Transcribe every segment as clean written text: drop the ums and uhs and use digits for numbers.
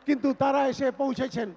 কিন্তু তারা এসে পৌঁছেছেন।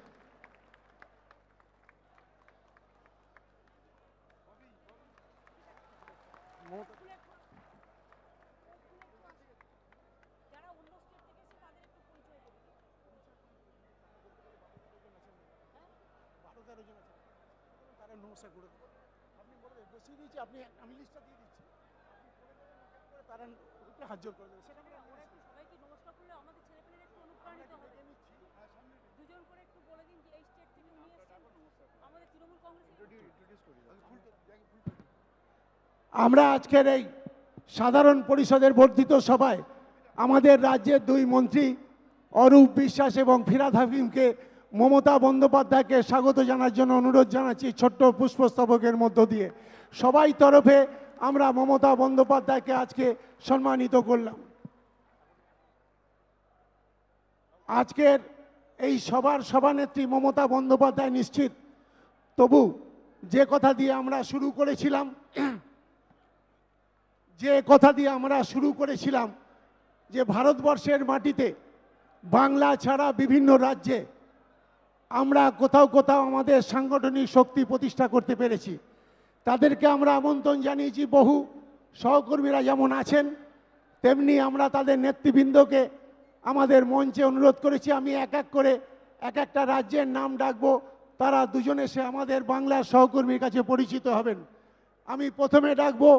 আমরা আজকের এই সাধারণ পরিষদের বর্ধিত সভায় আমাদের রাজ্যের দুই মন্ত্রী অরূপ বিশ্বাস এবং ফিরহাদ হাকিমকে মমতা বন্দ্যোপাধ্যায়কে স্বাগত জানার জন্য অনুরোধ জানাচ্ছি ছোট্ট পুষ্পস্তবকের মধ্য দিয়ে। সবাই তরফে আমরা মমতা বন্দ্যোপাধ্যায়কে আজকে সম্মানিত করলাম। আজকের এই সভার সভানেত্রী মমতা বন্দ্যোপাধ্যায় নিশ্চিত, তবু যে কথা দিয়ে আমরা শুরু করেছিলাম যে ভারতবর্ষের মাটিতে বাংলা ছাড়া বিভিন্ন রাজ্যে আমরা কোথাও কোথাও আমাদের সাংগঠনিক শক্তি প্রতিষ্ঠা করতে পেরেছি। তাদেরকে আমরা আমন্ত্রণ জানিয়েছি। বহু সহকর্মীরা যেমন আছেন তেমনি আমরা তাদের নেতৃবৃন্দকে আমাদের মঞ্চে অনুরোধ করেছি। আমি এক এক করে এক একটা রাজ্যের নাম ডাকবো, তারা দুজনে এসে আমাদের বাংলার সহকর্মীর কাছে পরিচিত হবেন। আমি প্রথমে ডাকবো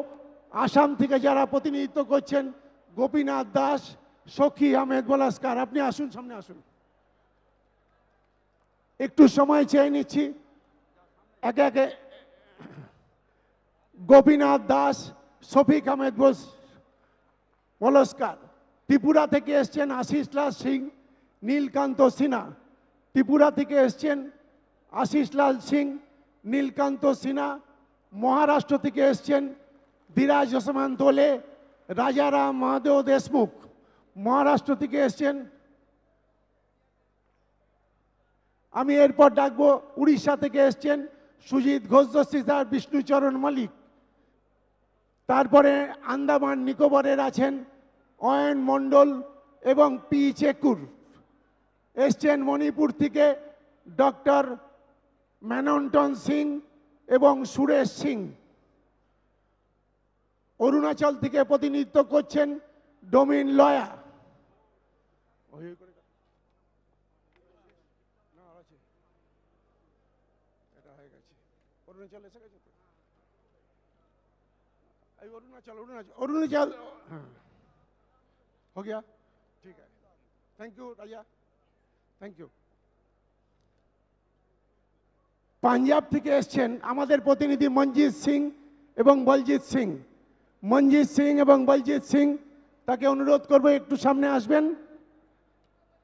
আসাম থেকে যারা প্রতিনিধিত্ব করছেন গোপীনাথ দাস, সখী আহমেদ বলাস্কার। আপনি আসুন, সামনে আসুন। একটু সময় চেয়ে নিচ্ছি। একে একে গোপীনাথ দাস, শফিক আহমেদ বলস্কার। ত্রিপুরা থেকে এসছেন আশিস লাল সিং, নীলকান্ত সিনহা। ত্রিপুরা থেকে এসছেন আশিস লাল সিং, নীলকান্ত সিনহা। মহারাষ্ট্র থেকে এসছেন ধীরাজ ওসমান দোলে, রাজারাম মহাদেব দেশমুখ। মহারাষ্ট্র থেকে এসছেন। আমি এরপর ডাকবো উড়িষ্যা থেকে এসছেন সুজিত ঘোষ দস্তিদার, বিষ্ণুচরণ মালিক। তারপরে আন্দামান নিকোবরের আছেন অয়ন মণ্ডল এবং পি চেকুর। এসছেন মণিপুর থেকে ডক্টর ম্যানন্টন সিং এবং সুরেশ সিং। অরুণাচল থেকে প্রতিনিধিত্ব করছেন ডোমিন লয়া। अरुणाचल हो गया, ठीक है। Thank you Raja, thank you. Punjab থেকে এসছেন আমাদের প্রতিনিধি মনজিৎ সিং এবং বলজিৎ সিং। মনজিৎ সিং এবং বলজিৎ সিং, তাকে অনুরোধ করব একটু সামনে আসবেন।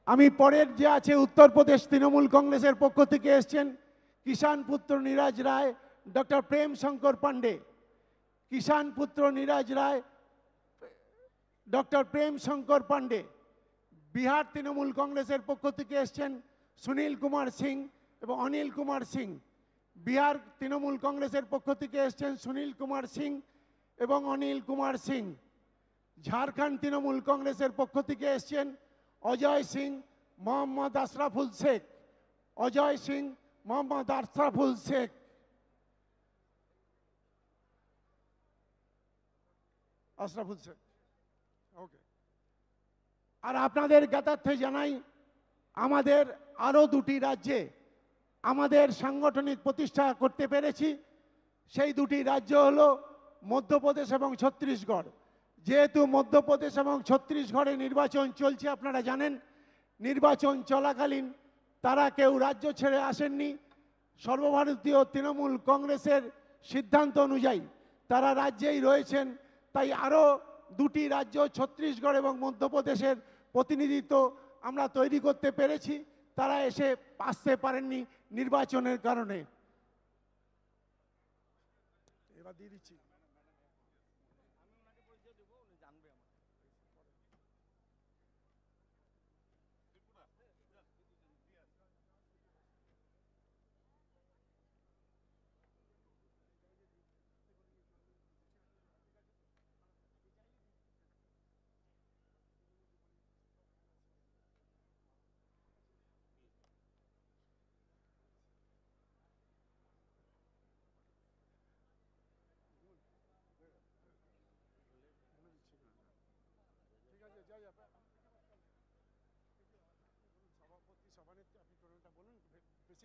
আমি পরের যে আছে উত্তরপ্রদেশ তৃণমূল কংগ্রেসের পক্ষ থেকে এসছেন কিষাণ পুত্র নীরাজ রায়, ডক্টর প্রেম শঙ্কর পান্ডে। কিষাণ পুত্র নীরাজ রায়, ডক্টর প্রেম শঙ্কর পান্ডে। বিহার তৃণমূল কংগ্রেসের পক্ষ থেকে এসছেন সুনীল কুমার সিং এবং অনিল কুমার সিং। বিহার তৃণমূল কংগ্রেসের পক্ষ থেকে এসছেন সুনীল কুমার সিং এবং অনিল কুমার সিং। ঝাড়খণ্ড তৃণমূল কংগ্রেসের পক্ষ থেকে এসছেন অজয় সিং, মোহাম্মদ আশরাফুল শেখ। অজয় সিং, মোহাম্মদ আশরাফুল শেখ। আশরাফুল শেখ, ওকে। আর আপনাদের জ্ঞাতার্থে জানাই আমাদের আরও দুটি রাজ্যে আমাদের সাংগঠনিক প্রতিষ্ঠা করতে পেরেছি। সেই দুটি রাজ্য হলো মধ্যপ্রদেশ এবং ছত্তিশগড়। যেহেতু মধ্যপ্রদেশ এবং ছত্তিশগড়ে নির্বাচন চলছে, আপনারা জানেন নির্বাচন চলাকালীন তারা কেউ রাজ্য ছেড়ে আসেননি। সর্বভারতীয় তৃণমূল কংগ্রেসের সিদ্ধান্ত অনুযায়ী তারা রাজ্যেই রয়েছেন। তাই আরও দুটি রাজ্য ছত্তিশগড় এবং মধ্যপ্রদেশের প্রতিনিধিত্ব আমরা তৈরি করতে পেরেছি। তারা এসে আসতে পারেননি নির্বাচনের কারণে। এবার দিয়ে দিচ্ছি।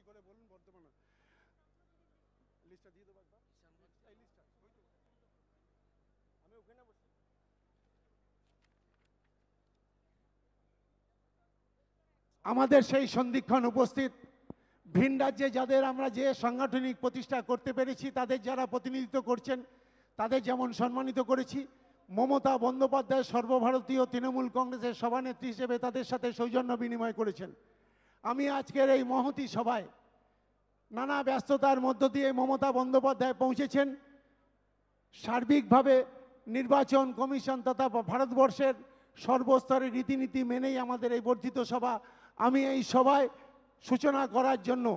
বেশি করে বলুন বর্তমানে লিস্টটা দিয়ে দেবো একবার এই লিস্টটা আমি ওখানে বসে আমাদের সেই সন্ধিক্ষণ উপস্থিত ভিন রাজ্যে যাদের আমরা যে সাংগঠনিক প্রতিষ্ঠা করতে পেরেছি তাদের যারা প্রতিনিধিত্ব করছেন তাদের যেমন সম্মানিত করেছি, মমতা বন্দ্যোপাধ্যায় সর্বভারতীয় তৃণমূল কংগ্রেসের সভানেত্রী হিসেবে তাদের সাথে সৌজন্য বিনিময় করেছেন। আমি আজকের এই মহতী সভায় নানা ব্যস্ততার মধ্য দিয়ে মমতা বন্দ্যোপাধ্যায় পৌঁছেছেন। সার্বিকভাবে নির্বাচন কমিশন তথা ভারতবর্ষের সর্বস্তরের রীতিনীতি মেনেই আমাদের এই বর্ধিত সভা। আমি এই সভায় সূচনা করার জন্য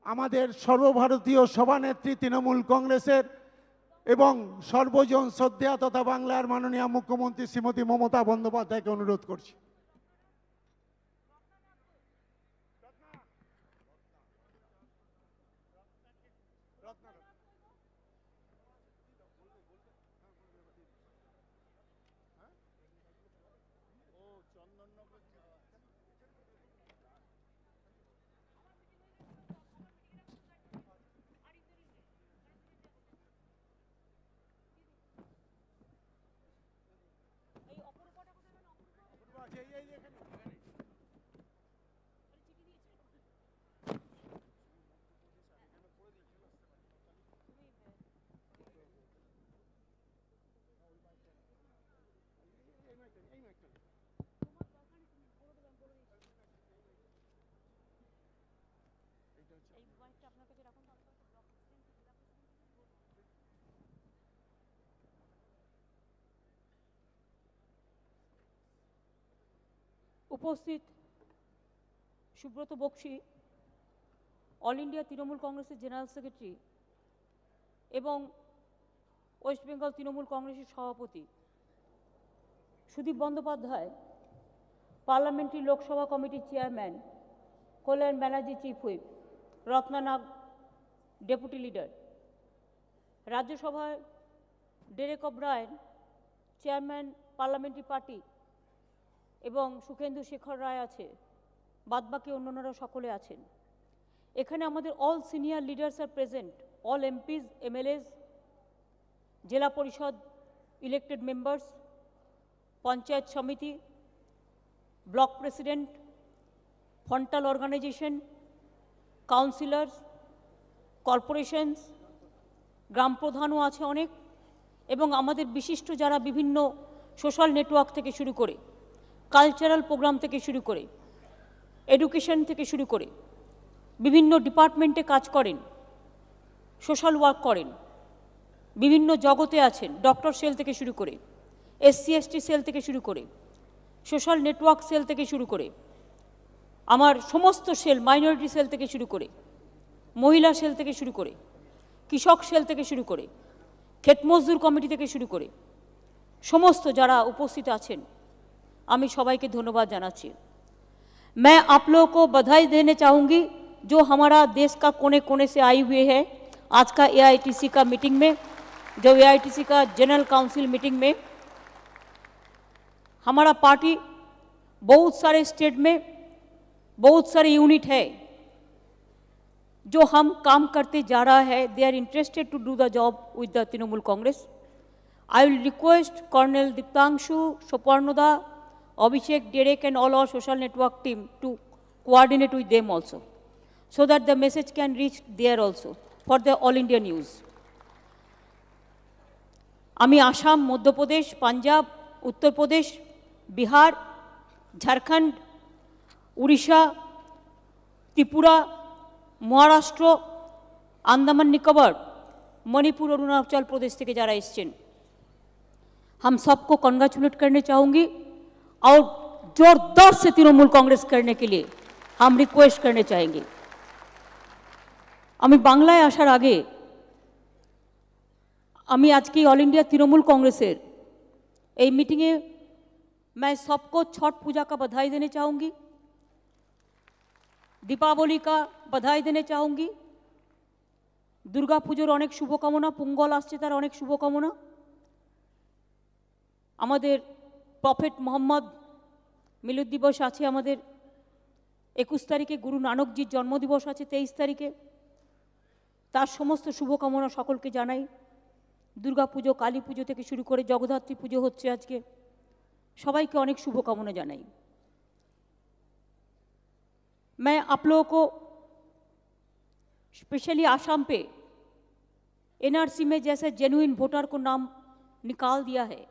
আমাদের সর্বভারতীয় সভানেত্রী তৃণমূল কংগ্রেসের এবং সর্বজন শ্রদ্ধেয়া তথা বাংলার মাননীয় মুখ্যমন্ত্রী শ্রীমতী মমতা বন্দ্যোপাধ্যায়কে অনুরোধ করছি। উপস্থিত সুব্রত বক্সী, অল ইন্ডিয়া তৃণমূল কংগ্রেসের জেনারেল সেক্রেটারি এবং ওয়েস্ট বেঙ্গল তৃণমূল কংগ্রেসের সভাপতি সুদীপ বন্দ্যোপাধ্যায়, পার্লামেন্টারি লোকসভা কমিটির চেয়ারম্যান কল্যাণ ব্যানার্জি চিফ হুইপ, রত্না নাগ ডেপুটি লিডার, রাজ্যসভায় Derek O'Brien chairman parliamentary party এবং সুখেন্দু শেখর রায় আছে, বাদবাকি অন্যান্যরা সকলে আছেন। এখানে আমাদের all senior leaders are present, all MPs, MLAs, Zila Parishad elected members, panchayat samiti, block president, frontal organisation, councillors, corporations, গ্রাম প্রধানও আছে অনেক, এবং আমাদের বিশিষ্ট যারা বিভিন্ন সোশ্যাল নেটওয়ার্ক থেকে শুরু করে, কালচারাল প্রোগ্রাম থেকে শুরু করে, এডুকেশন থেকে শুরু করে বিভিন্ন ডিপার্টমেন্টে কাজ করেন, সোশ্যাল ওয়ার্ক করেন, বিভিন্ন জগতে আছেন, ডক্টর সেল থেকে শুরু করে, এসসি এসটি সেল থেকে শুরু করে, সোশ্যাল নেটওয়ার্ক সেল থেকে শুরু করে, আমার সমস্ত সেল, মাইনরিটি সেল থেকে শুরু করে, মহিলা সেল থেকে শুরু করে, কৃষক সেল থেকে শুরু করে, ক্ষেত মজদুর কমিটি থেকে শুরু করে সমস্ত যারা উপস্থিত আছেন আমি সবাইকে ধন্যবাদ জানাচ্ছি। मैं आप लोगों को बधाई देने चाहूँगी जो हमारा देश का कोने कोने से आई हुए है आज का एआईटीसी का मीटिंग में, जो एआईटीसी का जनरल काउंसिल मीटिंग में हमारा पार्टी बहुत सारे स्टेट में बहुत सारे यूनिट है जो हम काम करते जा रहा है। They are interested to do the job with the Trinamool Congress. I will request colonel Diptangshu, Soparnoda, Abhishek, Derek and all our social network team to coordinate with them also so that the message can reach there also for the all India news. আমি আসাম, মধ্যপ্রদেশ, পাঞ্জাব, উত্তরপ্রদেশ, বিহার, ঝাড়খণ্ড, উড়িষ্যা, ত্রিপুরা, মহারাষ্ট্র, আন্দামান নিকোবর, मणिपुर, अरुणाचल प्रदेश থেকে যারা এসেছেন हम सबको congratulate करने चाहूँगी और जोरदार से तृणमूल कांग्रेस करने के लिए हम रिक्वेस्ट करने चाहेंगे। আমি বাংলায় আসার আগে আমি আজকে অল इंडिया तृणमूल कांग्रेसের এই मीटिंगे मैं सबको छठ पूजा का बधाई देने चाहूँगी, दीपावली का बधाई देने चाहूँगी, दुर्गा पुजोर अनेक शुभकामना, पोंगल आसছে তার অনেক শুভকামনা, আমাদের প্রফেট মোহাম্মদ মিলাদ দিবস আছে আমাদের, 21 তারিখে গুরু নানকজির জন্মদিবস আছে, 23 তারিখে। তার সমস্ত শুভকামনা সকলকে জানাই। দুর্গা পুজো, কালী পুজো থেকে শুরু করে জগদ্ধাত্রী পুজো হচ্ছে আজকে, সবাইকে অনেক শুভকামনা জানাই। मैं आप लोगों को स्पेशली आसाम पे एनआरसी में जैसे जेन्युइन वोटर को नाम निकाल दिया है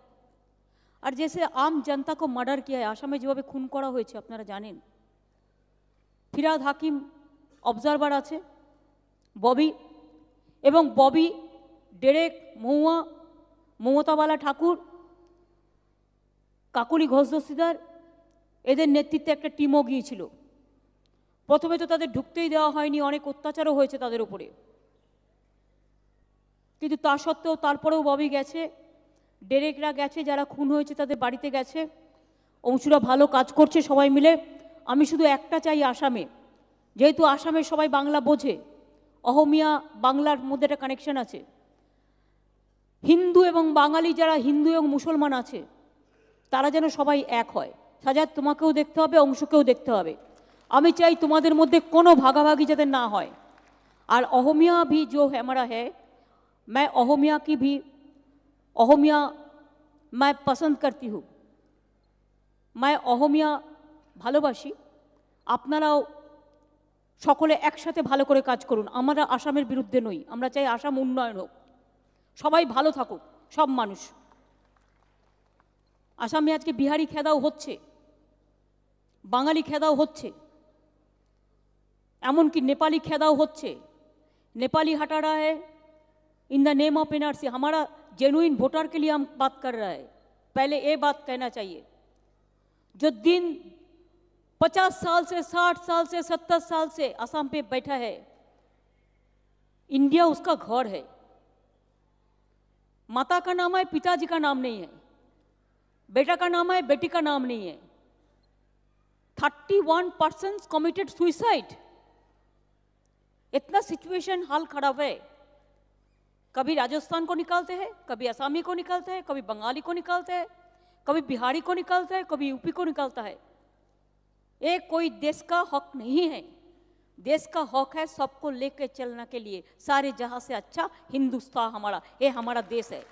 और जैसे आम जनता को मर्डर किया है, आसाम में যেভাবে খুন করা হয়েছে আপনারা জানেন। ফিরাদ হাকিম অবজারভার আছে, ববি এবং ববি, ডেরেক, মহুয়া, মমতাবালা ঠাকুর, কাকুলি ঘোষ দস্তিদার, এদের নেতৃত্বে একটা টিমও গিয়েছিল। প্রথমে তো তাদের ঢুকতেই দেওয়া হয়নি, অনেক অত্যাচারও হয়েছে তাদের উপরে, কিন্তু তা সত্ত্বেও তারপরেও ববি গেছে, ডেরেকরা গেছে, যারা খুন হয়েছে তাদের বাড়িতে গেছে। অংশুরা ভালো কাজ করছে সবাই মিলে। আমি শুধু একটা চাই আসামে, যেহেতু আসামে সবাই বাংলা বোঝে, অহমিয়া বাংলার মধ্যে একটা কানেকশন আছে, হিন্দু এবং বাঙালি যারা হিন্দু এবং মুসলমান আছে তারা যেন সবাই এক হয়। সাজাদ, তোমাকেও দেখতে হবে, অংশুকেও দেখতে হবে। আমি চাই তোমাদের মধ্যে কোনো ভাগাভাগি যাতে না হয়। আর অহমিয়া भी जो हमारा है, मैं অহমিয়া की भी অহমিয়া मैं पसंद करती हूँ, मैं অহমিয়া ভালোবাসি। আপনারাও সকলে একসাথে ভালো করে কাজ করুন। আমরা আসামের বিরুদ্ধে নই, আমরা চাই আসাম উন্নয়ন হোক, সবাই ভালো থাকুক, সব মানুষ। আসামে আজকে বিহারি খেদাও হচ্ছে, বাঙালি খেদাও হচ্ছে, এমনকি नेपाली खेदाव होच्छे। नेपाली हटा रहा है in the name of NRC. हमारा जेन्युइन वोटर के लिए हम बात कर रहा है। पहले ये बात कहना चाहिए, जो दिन 50 साल से 60 साल से 70 साल से असम पे बैठा है, इंडिया उसका घर है। माता का नाम है, पिताजी का नाम नहीं है, बेटा का नाम है, बेटी का नाम नहीं है। 31% कमिटेड सुइसाइड। इतना सिचुएशन हाल खराब है। कभी राजस्थान को निकालते हैं, कभी असमी को निकालते हैं, कभी बंगाली को निकालते हैं, कभी बिहारी को निकालते हैं, कभी यूपी को निकालता है। ये कोई देश का हक नहीं है। देश का हक है सबको लेकर चलने के लिए। सारे जहां से अच्छा हिंदुस्तान हमारा, ये हमारा देश है।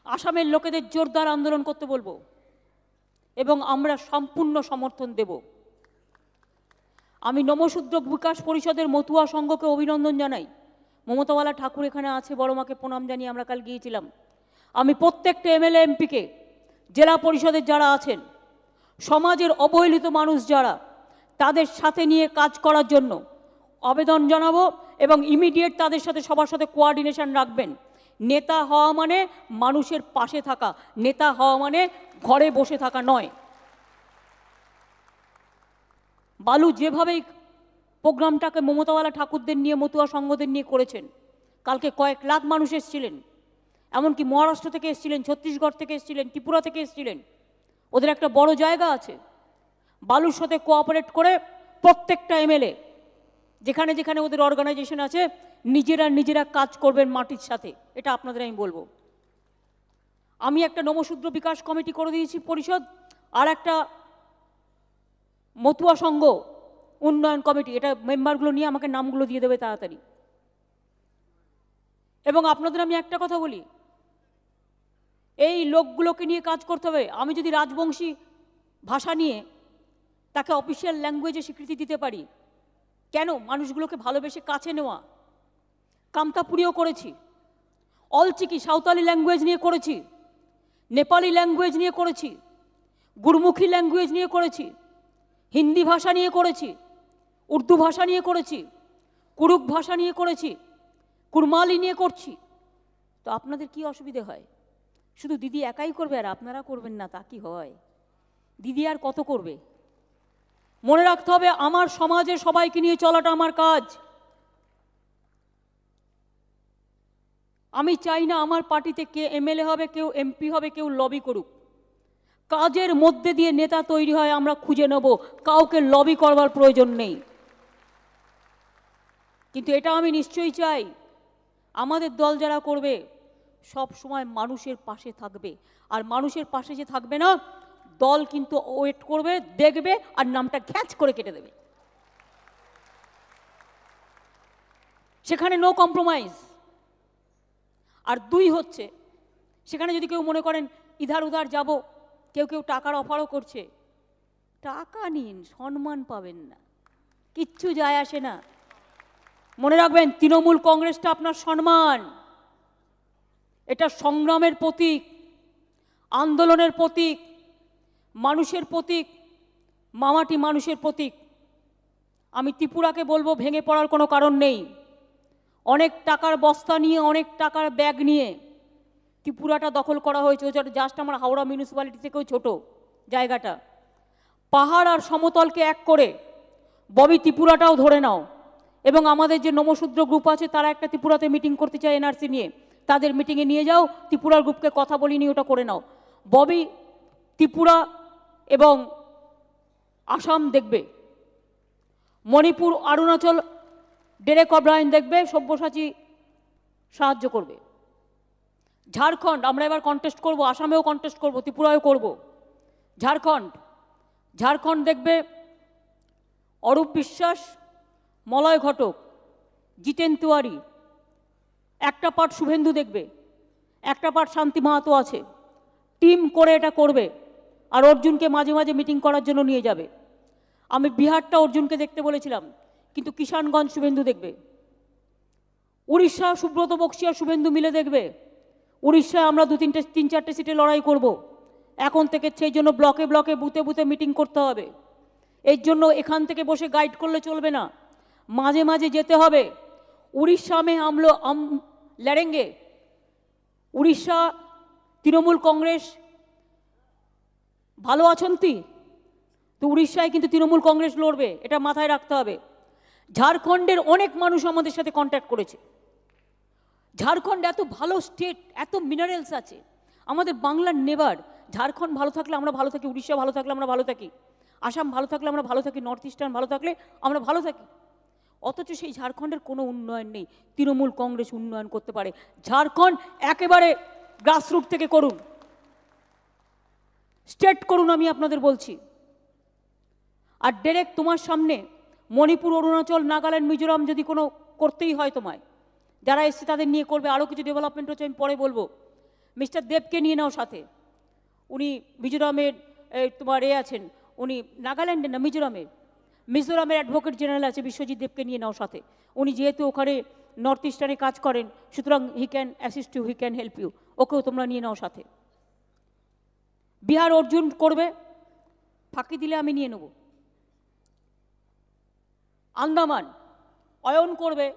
আসামের লোকেদের জোরদার আন্দোলন করতে বলবো এবং আমরা সম্পূর্ণ সমর্থন দেব। আমি নমশূদ্র বিকাশ পরিষদের মতুয়া সংঘকে অভিনন্দন জানাই। মমতাওয়ালা ঠাকুর এখানে আছে, বড় মাকে প্রণাম জানিয়ে আমরা কাল গিয়েছিলাম। আমি প্রত্যেকটা এমএলএ এমপিকে, জেলা পরিষদের যারা আছেন, সমাজের অবহেলিত মানুষ যারা, তাদের সাথে নিয়ে কাজ করার জন্য আবেদন জানাবো এবং ইমিডিয়েট তাদের সাথে সবার সাথে কোঅর্ডিনেশন রাখবেন। নেতা হওয়া মানে মানুষের পাশে থাকা, নেতা হওয়া মানে ঘরে বসে থাকা নয়। বালু যেভাবে প্রোগ্রামটাকে মমতাওয়ালা ঠাকুরদের নিয়ে, মতুয়া সংঘদের নিয়ে করেছেন, কালকে কয়েক লাখ মানুষ এসেছিলেন, এমনকি মহারাষ্ট্র থেকে এসেছিলেন, ছত্তিশগড় থেকে এসেছিলেন, ত্রিপুরা থেকে এসেছিলেন। ওদের একটা বড় জায়গা আছে। বালুর সাথে কোঅপারেট করে প্রত্যেকটা এমএলএ যেখানে যেখানে ওদের অর্গানাইজেশন আছে, নিজেরা কাজ করবেন মাটির সাথে। এটা আপনাদের আমি বলবো। আমি একটা নমশূদ্র বিকাশ কমিটি করে দিয়েছি পরিষদ, আর একটা মতুয়া সংঘ উন্নয়ন কমিটি। এটা মেম্বারগুলো নিয়ে আমাকে নামগুলো দিয়ে দেবে তাড়াতাড়ি। এবং আপনাদের আমি একটা কথা বলি, এই লোকগুলোকে নিয়ে কাজ করতে হবে। আমি যদি রাজবংশী ভাষা নিয়ে তাকে অফিসিয়াল ল্যাঙ্গুয়েজে স্বীকৃতি দিতে পারি, কেন? মানুষগুলোকে ভালোবেসে কাছে নেওয়া। কামতাপুরিও করেছি, অলচিকি সাঁওতালি ল্যাঙ্গুয়েজ নিয়ে করেছি, নেপালি ল্যাঙ্গুয়েজ নিয়ে করেছি, গুরমুখী ল্যাঙ্গুয়েজ নিয়ে করেছি, হিন্দি ভাষা নিয়ে করেছি, উর্দু ভাষা নিয়ে করেছি, কুরুক ভাষা নিয়ে করেছি, কুরমালি নিয়ে করছি। তো আপনাদের কি অসুবিধে হয়? শুধু দিদি একাই করবে আর আপনারা করবেন না, তা কি হয়? দিদি আর কত করবে? মনে রাখতে হবে, আমার সমাজে সবাইকে নিয়ে চলাটা আমার কাজ। আমি চাই না আমার পার্টিতে কে এমএলএ হবে, কেউ এমপি হবে, কেউ লবি করুক। কাজের মধ্যে দিয়ে নেতা তৈরি হয়, আমরা খুঁজে নেব, কাউকে লবি করবার প্রয়োজন নেই। কিন্তু এটা আমি নিশ্চয়ই চাই, আমাদের দল যারা করবে সব সময় মানুষের পাশে থাকবে। আর মানুষের পাশে যে থাকবে না, দল কিন্তু ওয়েট করবে, দেখবে, আর নামটা ঘ্যাচ করে কেটে দেবে। সেখানে নো কম্প্রোমাইজ। আর দুই হচ্ছে, সেখানে যদি কেউ মনে করেন ইধার উধার যাব, কেউ কেউ টাকার অফারও করছে, টাকা নিন, সম্মান পাবেন না, কিচ্ছু যায় আসে না। মনে রাখবেন, তৃণমূল কংগ্রেসটা আপনার সম্মান, এটা সংগ্রামের প্রতীক, আন্দোলনের প্রতীক, মানুষের প্রতীক, মামাটি মানুষের প্রতীক। আমি ত্রিপুরাকে বলবো, ভেঙে পড়ার কোনো কারণ নেই। অনেক টাকার বস্তা নিয়ে, অনেক টাকার ব্যাগ নিয়ে ত্রিপুরাটা দখল করা হয়েছে। ওটা জাস্ট আমার হাওড়া মিউনিসিপ্যালিটি থেকেও ছোট জায়গাটা। পাহাড় আর সমতলকে এক করে ববি ত্রিপুরাটাও ধরে নাও। এবং আমাদের যে নমশূদ্র গ্রুপ আছে, তারা একটা ত্রিপুরাতে মিটিং করতে চায় এনআরসি নিয়ে, তাদের মিটিংয়ে নিয়ে যাও, ত্রিপুরার গ্রুপকে কথা বলিনি, ওটা করে নাও। ববি ত্রিপুরা এবং আসাম দেখবে, মণিপুর, অরুণাচল ডেরেক ওব্রায়েন দেখবে, সব্যসাচী সাহায্য করবে। ঝাড়খণ্ড আমরা এবার কন্টেস্ট করব, আসামেও কন্টেস্ট করব, ত্রিপুরাও করব। ঝাড়খণ্ড দেখবে অরূপ বিশ্বাস, মলয় ঘটক, জিতেন তিওয়ারি, একটা পার্ট শুভেন্দু দেখবে, একটা পার্ট শান্তি মাহাতো আছে, টিম করে এটা করবে। আর অর্জুনকে মাঝে মাঝে মিটিং করার জন্য নিয়ে যাবে। আমি বিহারটা অর্জুনকে দেখতে বলেছিলাম, কিন্তু কিষানগঞ্জ শুভেন্দু দেখবে। উড়িষ্যা সুব্রত বক্সি আর শুভেন্দু মিলে দেখবে। উড়িষ্যায় আমরা তিন চারটে সিটে লড়াই করব এখন থেকে। সেই জন্য ব্লকে ব্লকে, বুথে বুথে মিটিং করতে হবে। এর জন্য এখান থেকে বসে গাইড করলে চলবে না, মাঝে মাঝে যেতে হবে। উড়িষ্যা মে हम লড়েঙ্গে। উড়িষ্যা তৃণমূল কংগ্রেস ভালো আছেন তো উড়িষ্যায় কিন্তু তৃণমূল কংগ্রেস লড়বে, এটা মাথায় রাখতে হবে। ঝাড়খণ্ডের অনেক মানুষ আমাদের সাথে কন্ট্যাক্ট করেছে। ঝাড়খণ্ড এত ভালো স্টেট, এত মিনারেলস আছে, আমাদের বাংলার নেবার। ঝাড়খণ্ড ভালো থাকলে আমরা ভালো থাকি, উড়িষ্যা ভালো থাকলে আমরা ভালো থাকি, আসাম ভালো থাকলে আমরা ভালো থাকি, নর্থ ইস্টার্ন ভালো থাকলে আমরা ভালো থাকি। অথচ সেই ঝাড়খণ্ডের কোনো উন্নয়ন নেই। তৃণমূল কংগ্রেস উন্নয়ন করতে পারে। ঝাড়খণ্ড একেবারে গ্রাসরুট থেকে করুন, স্টেট করুন, আমি আপনাদের বলছি। আর ডাইরেক্ট তোমার সামনে মণিপুর, অরুণাচল, নাগাল্যান্ড, মিজোরাম যদি কোনো করতেই হয় তোমায়, যারা এসছে তাদের নিয়ে করবে। আরও কিছু ডেভেলপমেন্ট হচ্ছে, আমি পরে বলবো। মিস্টার দেবকে নিয়ে নাও সাথে, উনি মিজোরামের তোমার আছেন, উনি নাগাল্যান্ডের না মিজোরামের অ্যাডভোকেট জেনারেল আছে, বিশ্বজিৎ দেবকে নিয়ে নাও সাথে। উনি যেহেতু ওখানে নর্থ ইস্টার্নে কাজ করেন, সুতরাং he can assist you, he can help you. ওকেও তোমরা নিয়ে নাও সাথে। বিহার অর্জুন করবে, ফাঁকি দিলে আমি নিয়ে নেব। আন্দামান অয়ন করবে,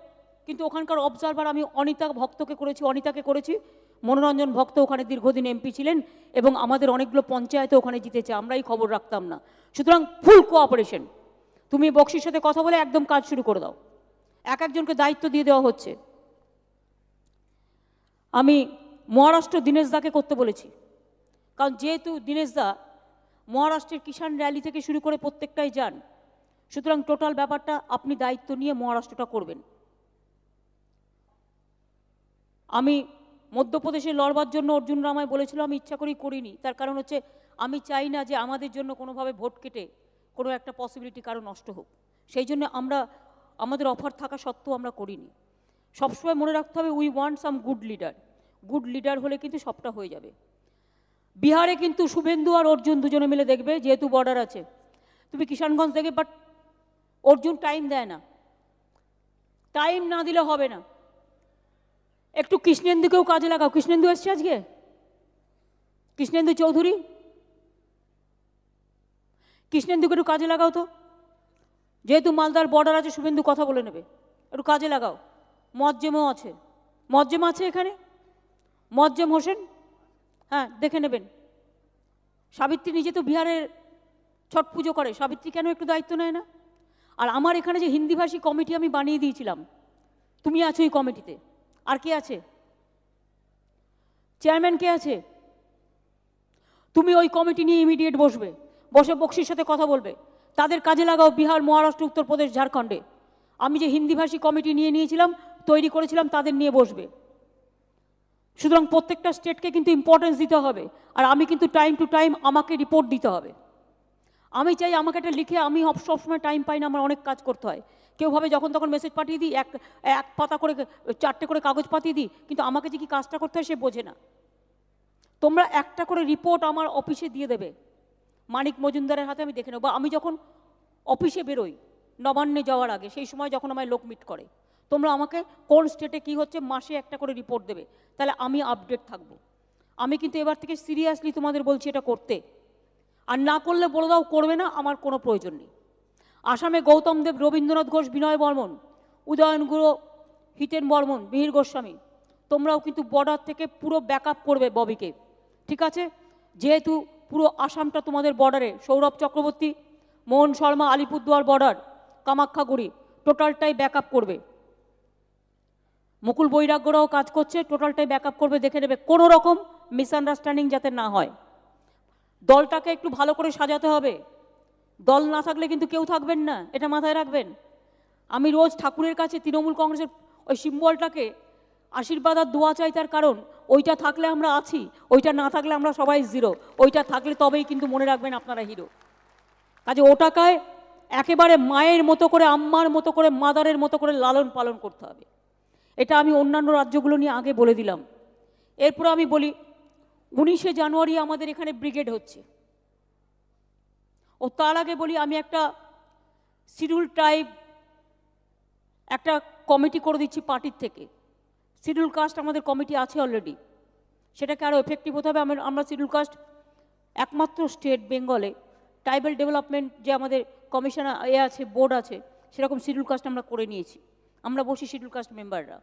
কিন্তু ওখানকার অবজারভার আমি অনিতা ভক্তকে করেছি, অনিতাকে করেছি। মনোরঞ্জন ভক্ত ওখানে দীর্ঘদিন এমপি ছিলেন এবং আমাদের অনেকগুলো পঞ্চায়েতে ওখানে জিতেছে, আমরাই খবর রাখতাম না। সুতরাং ফুল কোঅপারেশন। তুমি বক্সির সাথে কথা বলে একদম কাজ শুরু করে দাও। একজনকে দায়িত্ব দিয়ে দেওয়া হচ্ছে। আমি মহারাষ্ট্র দীনেশ দাকে করতে বলেছি, কারণ যেহেতু দীনেশ দা মহারাষ্ট্রের কিষাণ র্যালি থেকে শুরু করে প্রত্যেকটাই যান, সুতরাং টোটাল ব্যাপারটা আপনি দায়িত্ব নিয়ে মহারাষ্ট্রটা করবেন। আমি মধ্যপ্রদেশে লড়বার জন্য অর্জুন রামায় বলেছিল, আমি ইচ্ছা করেই করিনি। তার কারণ হচ্ছে, আমি চাই না যে আমাদের জন্য কোনোভাবে ভোট কেটে কোনো একটা পসিবিলিটি কারো নষ্ট হোক। সেই জন্য আমরা আমাদের অফার থাকা সত্ত্বেও আমরা করিনি। সবসময় মনে রাখতে হবে, we want some good leader. Good leader হলে কিন্তু সবটা হয়ে যাবে। বিহারে কিন্তু শুভেন্দু আর অর্জুন দুজনে মিলে দেখবে, যেহেতু বর্ডার আছে। তুমি কিষানগঞ্জ দেখবে, বাট অর্জুন টাইম দেয় না, টাইম না দিলে হবে না। একটু কৃষ্ণেন্দুকেও কাজে লাগাও। কৃষ্ণেন্দু এসছে আজকে, কৃষ্ণেন্দু চৌধুরী, কৃষ্ণেন্দুকে একটু কাজে লাগাও তো। যেহেতু মালদার বর্ডার আছে, শুভেন্দু কথা বলে নেবে, একটু কাজে লাগাও। মজ্জেমও আছে, মজ্জেম আছে এখানে, মজ্জেম হোসেন, হ্যাঁ দেখে নেবেন। সাবিত্রী নিজে তো বিহারের ছট পুজো করে, সাবিত্রী কেন একটু দায়িত্ব নেয় না? আর আমার এখানে যে হিন্দিভাষী কমিটি আমি বানিয়ে দিয়েছিলাম, তুমি আছো এই কমিটিতে। আর কে আছে? চেয়ারম্যান কে আছে? তুমি ওই কমিটি নিয়ে ইমিডিয়েট বসবে, বসে বক্সির সাথে কথা বলবে, তাদের কাজে লাগাও। বিহার, মহারাষ্ট্র, উত্তরপ্রদেশ, ঝাড়খণ্ডে আমি যে হিন্দিভাষী কমিটি নিয়ে নিয়েছিলাম, তৈরি করেছিলাম, তাদের নিয়ে বসবে। সুতরাং প্রত্যেকটা স্টেটকে কিন্তু ইম্পর্টেন্স দিতে হবে, আর আমি কিন্তু টাইম টু টাইম আমাকে রিপোর্ট দিতে হবে। আমি চাই আমাকে একটা লিখে, আমি সবসময় টাইম পাই না, আমার অনেক কাজ করতে হয়। কেউ ভাবে যখন তখন মেসেজ পাঠিয়ে দিই, এক পাতা করে 4টে করে কাগজ পাঠিয়ে দিই, কিন্তু আমাকে যে কি কাজটা করতে হয় সে বোঝে না। তোমরা একটা করে রিপোর্ট আমার অফিসে দিয়ে দেবে, মানিক মজুমদারের হাতে আমি দেখে নেব। বা আমি যখন অফিসে বেরোই নবান্নে যাওয়ার আগে, সেই সময় যখন আমায় লোক মিট করে, তোমরা আমাকে কোন স্টেটে কী হচ্ছে মাসে একটা করে রিপোর্ট দেবে, তাহলে আমি আপডেট থাকবো। আমি কিন্তু এবার থেকে সিরিয়াসলি তোমাদের বলছি এটা করতে, আর না করলে বলে দাও করবে না, আমার কোনো প্রয়োজন নেই। আসামে গৌতম দেব, রবীন্দ্রনাথ ঘোষ, বিনয় বর্মন, উদয়ন গুরু, হিতেন বর্মন, মিহির গোস্বামী, তোমরাও কিন্তু বর্ডার থেকে পুরো ব্যাকআপ করবে ববিকে, ঠিক আছে? যেহেতু পুরো আসামটা তোমাদের বর্ডারে, সৌরভ চক্রবর্তী, মোহন শর্মা, আলিপুরদুয়ার বর্ডার, কামাখ্যাগুড়ি, টোটালটাই ব্যাকআপ করবে। মুকুল বৈরাগ্যরাও কাজ করছে, টোটালটাই ব্যাকআপ করবে, দেখে নেবে কোনো রকম মিসআন্ডারস্ট্যান্ডিং যাতে না হয়। দলটাকে একটু ভালো করে সাজাতে হবে, দল না থাকলে কিন্তু কেউ থাকবেন না, এটা মাথায় রাখবেন। আমি রোজ ঠাকুরের কাছে তৃণমূল কংগ্রেসের ওই সিম্বলটাকে আশীর্বাদ আর দোয়া চাই, তার কারণ ওইটা থাকলে আমরা আছি, ওইটা না থাকলে আমরা সবাই জিরো। ওইটা থাকলে তবেই কিন্তু মনে রাখবেন আপনারা হিরো। কাজে ওটাকে একেবারে মায়ের মতো করে, আম্মার মতো করে, মাদারের মতো করে লালন পালন করতে হবে। এটা আমি অন্যান্য রাজ্যগুলো নিয়ে আগে বলে দিলাম। এরপরে আমি বলি, 19শে জানুয়ারি আমাদের এখানে ব্রিগেড হচ্ছে, ও তার আগে বলি আমি একটা শিডিউল ট্রাইব একটা কমিটি করে দিচ্ছি পার্টির থেকে। শিডিউল কাস্ট আমাদের কমিটি আছে অলরেডি, সেটাকে আরও এফেক্টিভ হতে হবে। আমরা শিডিউল কাস্ট একমাত্র স্টেট বেঙ্গলে ট্রাইবাল ডেভেলপমেন্ট যে আমাদের কমিশন আছে, বোর্ড আছে, সেরকম শিডিউল কাস্ট আমরা করে নিয়েছি। আমরা বসি শিডিউল কাস্ট মেম্বাররা।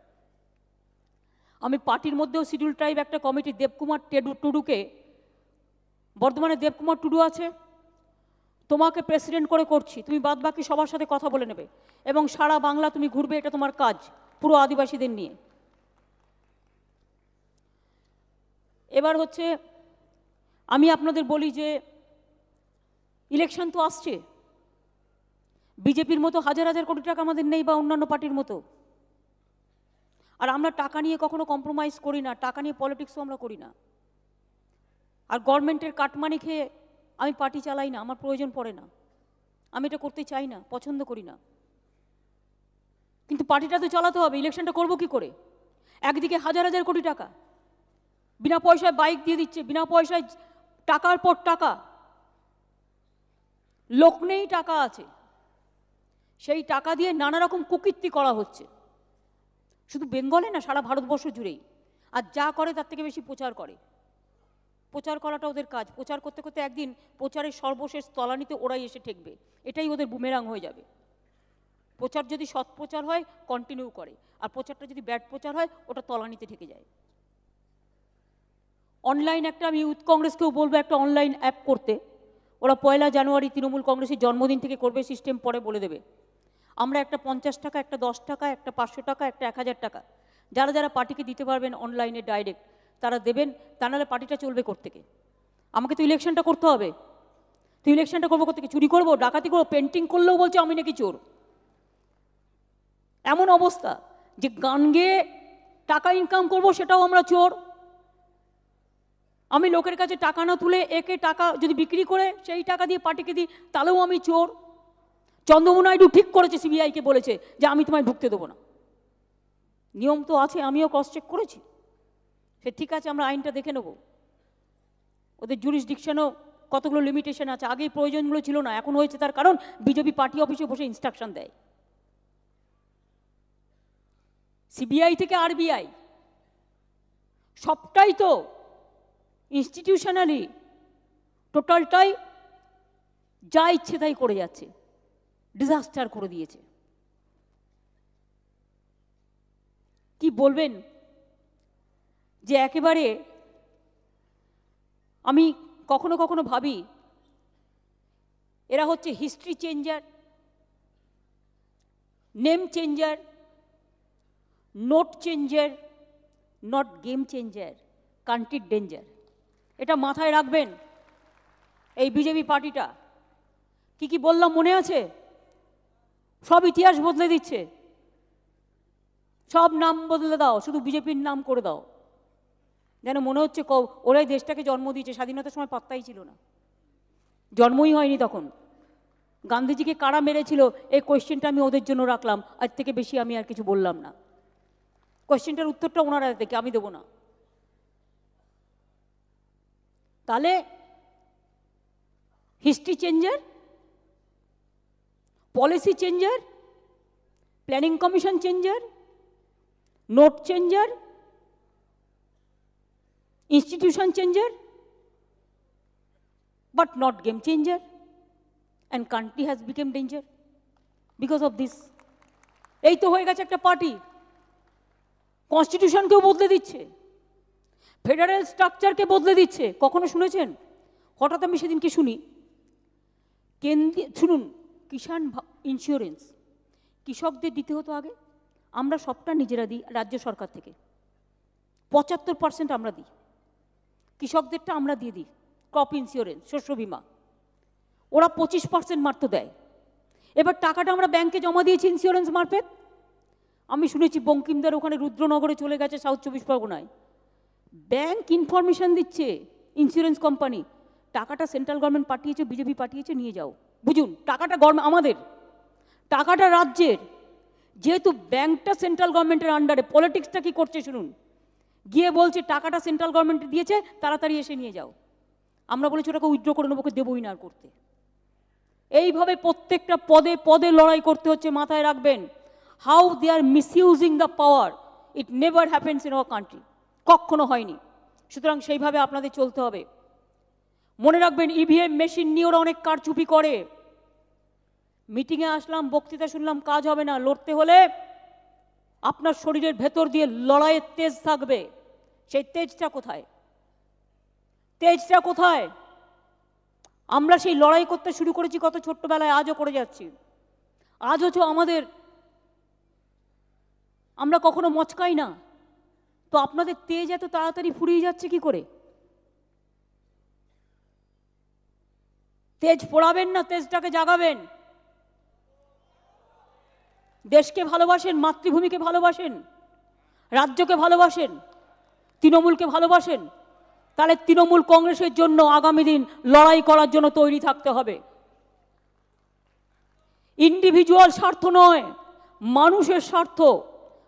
আমি পার্টির মধ্যেও শিডিউল ট্রাইব একটা কমিটি, দেবকুমার টুডুকে, বর্ধমানে দেবকুমার টুডু আছে, তোমাকে প্রেসিডেন্ট করে করছি, তুমি বাদ বাকি সবার সাথে কথা বলে নেবে এবং সারা বাংলা তুমি ঘুরবে, এটা তোমার কাজ, পুরো আদিবাসীদের নিয়ে। এবার হচ্ছে আমি আপনাদের বলি যে ইলেকশন তো আসছে, বিজেপির মতো হাজার হাজার কোটি টাকা আমাদের নেই, বা অন্যান্য পার্টির মতো। আর আমরা টাকা নিয়ে কখনো কম্প্রোমাইজ করি না, টাকা নিয়ে পলিটিক্সও আমরা করি না। আর গভর্নমেন্টের কাটমানি খেয়ে আমি পার্টি চালাই না, আমার প্রয়োজন পড়ে না, আমি এটা করতে চাই না, পছন্দ করি না। কিন্তু পার্টিটা তো চালাতে হবে, ইলেকশনটা করবো কি করে? একদিকে হাজার হাজার কোটি টাকা বিনা পয়সায় বাইক দিয়ে দিচ্ছে, বিনা পয়সায় টাকার পর টাকা, লোক নেই, টাকা আছে, সেই টাকা দিয়ে নানা রকম কুকীর্তি করা হচ্ছে, শুধু বেঙ্গলে না, সারা ভারতবর্ষ জুড়েই। আর যা করে তার থেকে বেশি প্রচার করে। প্রচার করাটা ওদের কাজ, প্রচার করতে করতে একদিন প্রচারের সর্বশেষ তলানিতে ওরাই এসে ঠেকবে, এটাই ওদের বুমেরাং হয়ে যাবে। প্রচার যদি সৎ প্রচার হয় কন্টিনিউ করে, আর প্রচারটা যদি ব্যাড প্রচার হয় ওটা তলানিতে ঠেকে যায়। অনলাইন একটা, আমি ইউথ কংগ্রেসকেও বলবো একটা অনলাইন অ্যাপ করতে। ওরা 1 জানুয়ারি তৃণমূল কংগ্রেসের জন্মদিন থেকে করবে, সিস্টেম পরে বলে দেবে। আমরা একটা 50 টাকা, একটা 10 টাকা, একটা 500 টাকা, একটা 1000 টাকা, যারা যারা পার্টিকে দিতে পারবেন অনলাইনে ডাইরেক্ট তারা দেবেন, তা নাহলে পার্টিটা চলবে কোত্থেকে? আমাকে তো ইলেকশনটা করতে হবে। তো ইলেকশনটা করবো কোত্থেকে? চুরি করবো, ডাকাতি করবো? পেন্টিং করলেও বলছে আমি নাকি চোর। এমন অবস্থা যে গান গেয়ে টাকা ইনকাম করবো সেটাও আমরা চোর। আমি লোকের কাছে টাকা না তুলে একে টাকা যদি বিক্রি করে সেই টাকা দিয়ে পার্টিকে দিই, তাহলেও আমি চোর। চন্দ্রবাবু নাইডু ঠিক করেছে, সিবিআইকে বলেছে যে আমি তোমায় ঢুকতে দেবো না। নিয়ম তো আছে, আমিও ক্রস চেক করেছি, সে ঠিক আছে, আমরা আইনটা দেখে নেব। ওদের জুরিসডিকশনও কতগুলো লিমিটেশন আছে, আগেই প্রয়োজনগুলো ছিল না, এখন হয়েছে। তার কারণ বিজেপি পার্টি অফিসে বসে ইনস্ট্রাকশন দেয়। সিবিআই থেকে আরবিআই সবটাই তো ইনস্টিটিউশনালি টোটালটাই যা ইচ্ছে তাই করে যাচ্ছে, ডিজাস্টার করে দিয়েছে। কি বলবেন যে একেবারে আমি কখনো কখনো ভাবি এরা হচ্ছে history changer, name changer, note changer, not game changer, কান্ট্রির ডেঞ্জার। এটা মাথায় রাখবেন। এই বিজেপি পার্টিটা কি কি বললাম মনে আছে? সব ইতিহাস বদলে দিচ্ছে, সব নাম বদলে দাও, শুধু বিজেপির নাম করে দাও। যেন মনে হচ্ছে ওরাই দেশটাকে জন্ম দিয়েছে, স্বাধীনতার সময় পাত্তাই ছিল না, জন্মই হয়নি তখন। গান্ধীজিকে কারা মেরেছিল এই কোয়েশ্চেনটা আমি ওদের জন্য রাখলাম, আজ থেকে বেশি আমি আর কিছু বললাম না। কোয়েশ্চেনটার উত্তরটা ওনারা দেখে, আমি দেবো না। তাহলে history changer, policy changer, planning commission changer, note changer, institution changer, but not game changer, and country has become danger because of this. এই তো হয়ে গেছে একটা পার্টি, কনস্টিটিউশনকেও বদলে দিচ্ছে, ফেডারেল স্ট্রাকচারকে বদলে দিচ্ছে। কখনো শুনেছেন? হঠাৎ আমি সেদিনকে শুনি, শুনুন, কিষাণ ইন্স্যুরেন্স কৃষকদের দিতে হতো আগে, আমরা সবটা নিজেরা দিই রাজ্য সরকার থেকে, 75% আমরা দিই, কৃষকদেরটা আমরা দিয়ে দিই। ক্রপ ইন্স্যুরেন্স, শস্য বিমা, ওরা 25% মাত্র দেয়। এবার টাকাটা আমরা ব্যাংকে জমা দিয়েছি ইন্স্যুরেন্স মারফত। আমি শুনেছি বঙ্কিমদার ওখানে রুদ্রনগরে চলে গেছে, সাউথ 24 পরগনায়, ব্যাংক ইনফরমেশন দিচ্ছে ইন্স্যুরেন্স কোম্পানি, টাকাটা সেন্ট্রাল গভর্নমেন্ট পাঠিয়েছে, বিজেপি পাঠিয়েছে, নিয়ে যাও। বুঝুন, টাকাটা গভর্নমেন্ট আমাদের, টাকাটা রাজ্যের। যেহেতু ব্যাংকটা সেন্ট্রাল গভর্নমেন্টের আন্ডারে, পলিটিক্সটা কি করছে শুনুন, গিয়ে বলছে টাকাটা সেন্ট্রাল গভর্নমেন্ট দিয়েছে, তাড়াতাড়ি এসে নিয়ে যাও। আমরা বলেছি ওটাকে উইথড্র করে নেবো, দেবই না আর করতে। এইভাবে প্রত্যেকটা পদে পদে লড়াই করতে হচ্ছে, মাথায় রাখবেন। How they are misusing the power, it never happens in our country, কখনো হয়নি। সুতরাং সেইভাবে আপনাদের চলতে হবে। মনে রাখবেন, ইভিএম মেশিন নিয়ে ওরা অনেক কারচুপি করে। মিটিংয়ে আসলাম, বক্তৃতা শুনলাম, কাজ হবে না। লড়তে হলে আপনার শরীরের ভেতর দিয়ে লড়াইয়ের তেজ থাকবে। সেই তেজটা কোথায়? তেজটা কোথায়? আমরা সেই লড়াই করতে শুরু করেছি কত ছোট্টবেলায়, আজও করে যাচ্ছি। আজও আমাদের, আমরা কখনো মচকাই না। তো আপনাদের তেজ এত তাড়াতাড়ি ফুরিয়ে যাচ্ছে কি করে? তেজ পোড়াবেন না, তেজটাকে জাগাবেন। দেশকে ভালোবাসেন, মাতৃভূমিকে ভালোবাসেন, রাজ্যকে ভালোবাসেন, তৃণমূলকে ভালোবাসেন, তাহলে তৃণমূল কংগ্রেসের জন্য আগামী দিন লড়াই করার জন্য তৈরি থাকতে হবে। ইন্ডিভিজুয়াল স্বার্থ নয়, মানুষের স্বার্থ,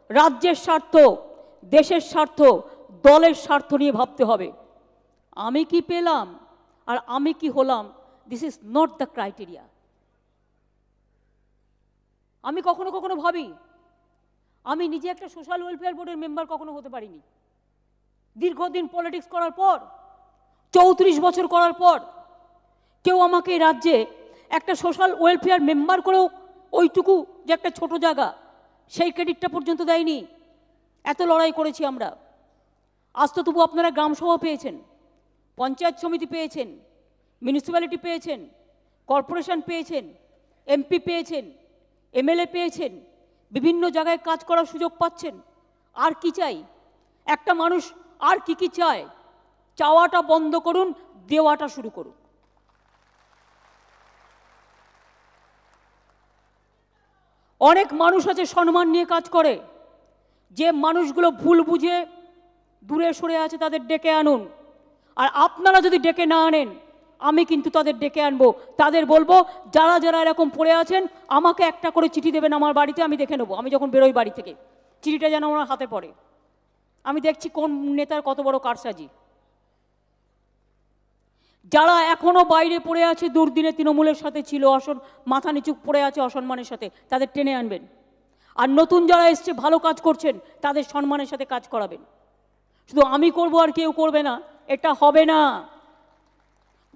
রাজ্যের স্বার্থ, দেশের স্বার্থ, দলের স্বার্থ নিয়ে ভাবতে হবে। আমি কি পেলাম আর আমি কি হলাম, this is not the criteria. আমি কখনো কখনো ভাবি, আমি নিজে একটা সোশ্যাল ওয়েলফেয়ার বোর্ডের মেম্বার কখনো হতে পারিনি। দীর্ঘদিন পলিটিক্স করার পর, 34 বছর করার পর, কেউ আমাকে রাজ্যে একটা সোশ্যাল ওয়েলফেয়ার মেম্বার করেও ওইটুকু যে একটা ছোট জায়গা, সেই ক্রেডিটটা পর্যন্ত দেয়নি। এত লড়াই করেছি আমরা। আজ তো তবু আপনারা গ্রামসভা পেয়েছেন, পঞ্চায়েত সমিতি পেয়েছেন, মিউনিসিপ্যালিটি পেয়েছেন, কর্পোরেশন পেয়েছেন, এমপি পেয়েছেন, এমএলএ পেয়েছেন, বিভিন্ন জায়গায় কাজ করার সুযোগ পাচ্ছেন। আর কি চাই? একটা মানুষ আর কি কি চায়? চাওয়াটা বন্ধ করুন, দেওয়াটা শুরু করুন। অনেক মানুষ আছে সম্মান নিয়ে কাজ করে, যে মানুষগুলো ভুল বুঝে দূরে সরে আছে তাদের ডেকে আনুন। আর আপনারা যদি ডেকে না আনেন, আমি কিন্তু তাদের ডেকে আনবো। তাদের বলবো, যারা যারা এরকম পড়ে আছেন, আমাকে একটা করে চিঠি দেবেন আমার বাড়িতে, আমি দেখে নেবো। আমি যখন বেরোই বাড়ি থেকে, চিঠিটা যেন আমার হাতে পড়ে, আমি দেখছি কোন নেতার কত বড় কারসাজি। যারা এখনো বাইরে পড়ে আছে, দুর্দিনে তৃণমূলের সাথে ছিল, মাথা নিচু পড়ে আছে অসম্মানের সাথে, তাদের টেনে আনবেন। আর নতুন যারা এসছে, ভালো কাজ করছেন, তাদের সম্মানের সাথে কাজ করাবেন। শুধু আমি করব আর কেউ করবে না, এটা হবে না।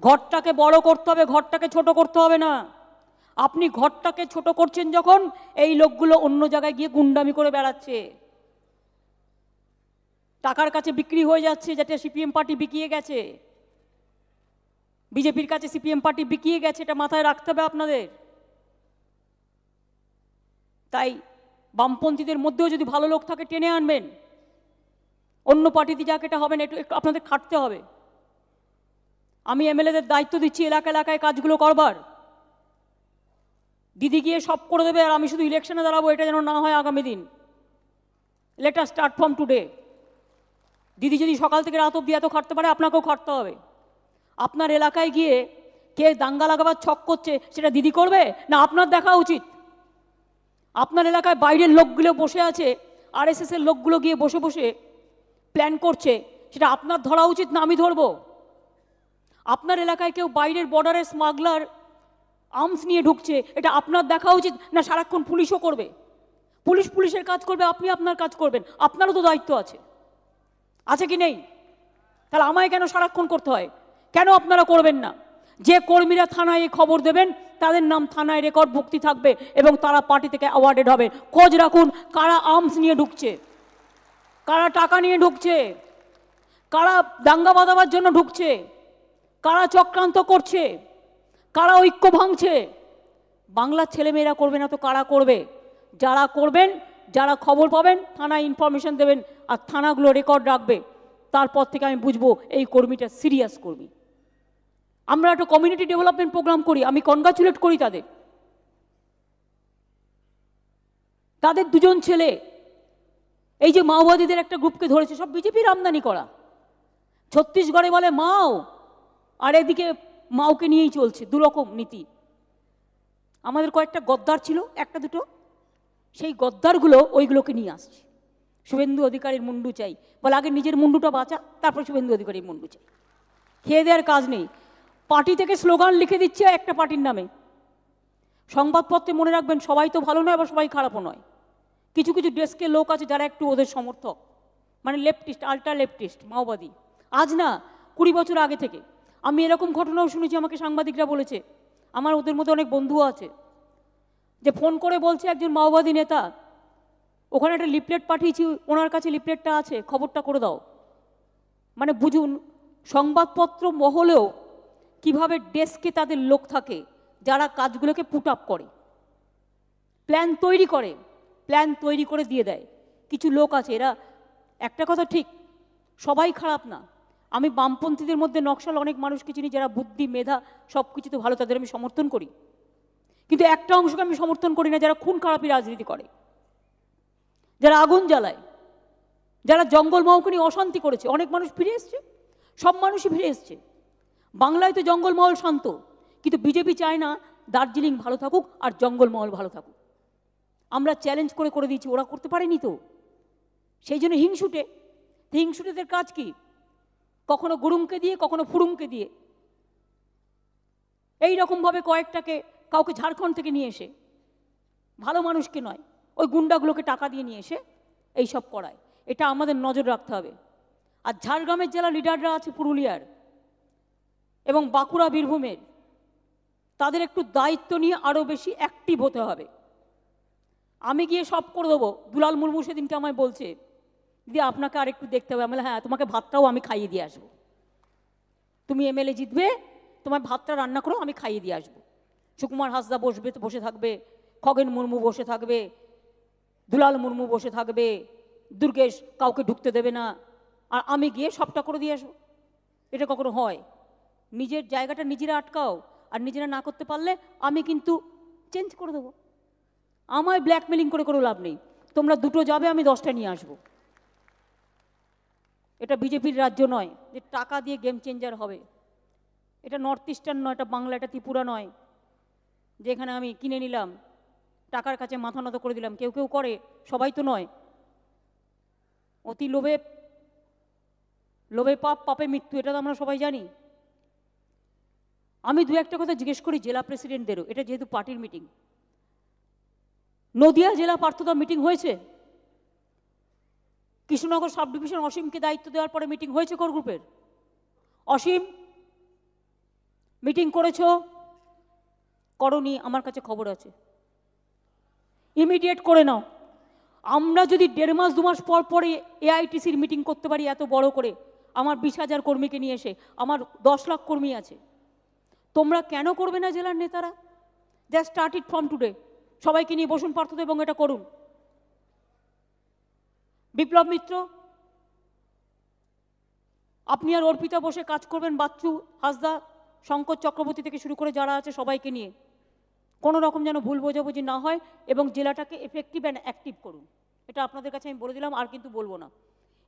ঘরটাকে বড় করতে হবে, ঘরটাকে ছোট করতে হবে না। আপনি ঘরটাকে ছোট করছেন যখন, এই লোকগুলো অন্য জায়গায় গিয়ে গুন্ডামি করে বেড়াচ্ছে, টাকার কাছে বিক্রি হয়ে যাচ্ছে, যেটা সিপিএম পার্টি বিকিয়ে গেছে, বিজেপির কাছে সিপিএম পার্টি বিকিয়ে গেছে। এটা মাথায় রাখতে হবে আপনাদের। তাই বামপন্থীদের মধ্যেও যদি ভালো লোক থাকে, টেনে আনবেন। অন্য পার্টিতে যাক, এটা হবে না, একটু আপনাদের খাটতে হবে। আমি এমএলএদের দায়িত্ব দিচ্ছি এলাকা এলাকায় কাজগুলো করবার। দিদি গিয়ে সব করে দেবে, আর আমি শুধু ইলেকশনে দাঁড়াবো, এটা যেন না হয় আগামী দিন। Let us start from today. দিদি যদি সকাল থেকে রাত অবধি এত খাটতে পারে, আপনাকেও খাটতে হবে। আপনার এলাকায় গিয়ে কে দাঙ্গা লাগাবার ছক করছে সেটা দিদি করবে না আপনার দেখা উচিত? আপনার এলাকায় বাইরের লোকগুলো বসে আছে, আরএসএসের লোকগুলো গিয়ে বসে বসে প্ল্যান করছে, সেটা আপনার ধরা উচিত না আমি ধরবো? আপনার এলাকায় কেউ বাইরের বর্ডারে স্মাগলার আর্মস নিয়ে ঢুকছে, এটা আপনার দেখা উচিত না সারাক্ষণ পুলিশও করবে? পুলিশের কাজ করবে, আপনি আপনার কাজ করবেন, আপনারও তো দায়িত্ব আছে কি নেই? তাহলে আমায় কেন সারাক্ষণ করতে হয়? কেন আপনারা করবেন না? যে কর্মীরা থানায় খবর দেবেন তাদের নাম থানায় রেকর্ড ভুক্তি থাকবে এবং তারা পার্টি থেকে অ্যাওয়ার্ডেড হবে। খোঁজ রাখুন কারা আর্মস নিয়ে ঢুকছে, কারা টাকা নিয়ে ঢুকছে, কারা দাঙ্গা বাঁধাবার জন্য ঢুকছে, কারা চক্রান্ত করছে, কারা ঐক্য ভাঙছে। বাংলার ছেলেমেয়েরা করবে না তো কারা করবে? যারা করবেন, যারা খবর পাবেন থানায় ইনফরমেশন দেবেন আর থানাগুলো রেকর্ড রাখবে, তারপর থেকে আমি বুঝবো এই কর্মীটা সিরিয়াস কর্মী। আমরা একটা কমিউনিটি ডেভেলপমেন্ট প্রোগ্রাম করি, আমি কনগ্রাচুলেট করি তাদের দুজন ছেলে এই যে মাওবাদীদের একটা গ্রুপকে ধরেছে, সব বিজেপির আমদানি করা। ছত্তিশগড়ে বলে মাও, আর এদিকে মাওকে নিয়েই চলছে, দুরকম নীতি। আমাদের কয়েকটা গদ্দার ছিল, একটা দুটো, সেই গদ্দারগুলো ওইগুলোকে নিয়ে আসছে। শুভেন্দু অধিকারীর মুন্ডু চাই বলে, আগে নিজের মুন্ডুটা বাঁচা, তারপর শুভেন্দু অধিকারীর মুন্ডু চাই। খেয়ে দেওয়ার কাজ নেই, পার্টি থেকে স্লোগান লিখে দিচ্ছে একটা পার্টির নামে। সংবাদপত্রে মনে রাখবেন, সবাই তো ভালো নয়, আবার সবাই খারাপও নয়। কিছু কিছু ডেস্কের লোক আছে যারা একটু ওদের সমর্থক, মানে লেফটিস্ট, আল্ট্রা লেফটিস্ট, মাওবাদী। আজ না, 20 বছর আগে থেকে আমি এরকম ঘটনাও শুনেছি, আমাকে সাংবাদিকরা বলেছে। আমার ওদের মধ্যে অনেক বন্ধুও আছে, যে ফোন করে বলছে একজন মাওবাদী নেতা ওখানে একটা লিফলেট পাঠিয়েছি, ওনার কাছে লিফলেটটা আছে, খবরটা করে দাও। মানে বুঝুন সংবাদপত্র মহলেও কিভাবে ডেস্কে তাদের লোক থাকে যারা কাজগুলোকে পুট আপ করে, প্ল্যান তৈরি করে দিয়ে দেয়। কিছু লোক আছে, এরা একটা কথা ঠিক, সবাই খারাপ না। আমি বামপন্থীদের মধ্যে নকশাল অনেক মানুষকে চিনি যারা বুদ্ধি মেধা সব কিছুতে ভালো, তাদের আমি সমর্থন করি। কিন্তু একটা অংশকে আমি সমর্থন করি না, যারা খুন খারাপি রাজনীতি করে, যারা আগুন জ্বালায়, যারা জঙ্গলমহলকে নিয়ে অশান্তি করেছে। অনেক মানুষ ফিরে এসছে, সব মানুষই ফিরে এসছে। বাংলায় তো জঙ্গলমহল শান্ত, কিন্তু বিজেপি চায় না দার্জিলিং ভালো থাকুক আর জঙ্গলমহল ভালো থাকুক। আমরা চ্যালেঞ্জ করে দিয়েছি, ওরা করতে পারেনি তো, সেই জন্য হিংসুটেদের কাজ কি? কখনো গুরুংকে দিয়ে, কখনো ফুরুংকে দিয়ে, এই রকমভাবে কাউকে ঝাড়খণ্ড থেকে নিয়ে এসে, ভালো মানুষকে নয়, ওই গুন্ডাগুলোকে টাকা দিয়ে নিয়ে এসে এইসব করায়। এটা আমাদের নজর রাখতে হবে। আর ঝাড়গ্রামের যারা লিডাররা আছে, পুরুলিয়ার এবং বাঁকুড়া বীরভূমের, তাদের একটু দায়িত্ব নিয়ে আরও বেশি অ্যাক্টিভ হতে হবে। আমি গিয়ে সব করে দেবো। দুলাল মুর্মু সেদিনকে আমায় বলছে, দিদি আপনাকে আর একটু দেখতে হবে। আমি বললাম, হ্যাঁ, তোমাকে ভাতটাও আমি খাইয়ে দিয়ে আসবো। তুমি এমএলএ জিতবে, তোমার ভাতটা রান্না করো, আমি খাইয়ে দিয়ে আসবো। সুকুমার হাসদা বসে থাকবে, খগেন মুর্মু বসে থাকবে, দুলাল মুর্মু বসে থাকবে, দুর্গেশ কাউকে ঢুকতে দেবে না, আর আমি গিয়ে সবটা করে দিয়ে আসবো। এটা কখনো হয়? নিজের জায়গাটা নিজেরা আটকাও, আর নিজেরা না করতে পারলে আমি কিন্তু চেঞ্জ করে দেবো। আমায় ব্ল্যাকমেলিং করে লাভ নেই। তোমরা দুটো যাবে, আমি 10টা নিয়ে আসবো। এটা বিজেপির রাজ্য নয় যে টাকা দিয়ে গেম চেঞ্জার হবে। এটা নর্থ ইস্টার্ন নয়, এটা বাংলা, এটা ত্রিপুরা নয়, যেখানে আমি কিনে নিলাম, টাকার কাছে মাথা নত করে দিলাম। কেউ কেউ করে, সবাই তো নয়। অতি লোভে পাপ, পাপে মৃত্যু, এটা তো আমরা সবাই জানি। আমি দু একটা কথা জিজ্ঞেস করি জেলা প্রেসিডেন্টদেরও, এটা যেহেতু পার্টির মিটিং। নদিয়া জেলা পার্থদা মিটিং হয়েছে? কৃষ্ণনগর সাব ডিভিশন অসীমকে দায়িত্ব দেওয়ার পরে মিটিং হয়েছে কোর গ্রুপের? অসীম মিটিং করেছো? করনি, আমার কাছে খবর আছে। ইমিডিয়েট করে নাও। আমরা যদি 1.5 মাস 2 মাস পর পরে এআইটিসির মিটিং করতে পারি এত বড় করে, আমার 20,000 কর্মীকে নিয়ে এসে, আমার 10 লাখ কর্মী আছে, তোমরা কেন করবে না জেলার নেতারা? Just start it from today. সবাইকে নিয়ে বসুন পার্থদা এবং এটা করুন। বিপ্লব মিত্র, আপনি আর অর্পিতা বসে কাজ করবেন, বাচ্চু হাসদা, শঙ্কর চক্রবর্তী থেকে শুরু করে যারা আছে সবাইকে নিয়ে। কোনো রকম যেন ভুল বোঝাবুঝি না হয় এবং জেলাটাকে এফেক্টিভ অ্যান্ড অ্যাক্টিভ করুন। এটা আপনাদের কাছে আমি বলে দিলাম, আর কিন্তু বলবো না।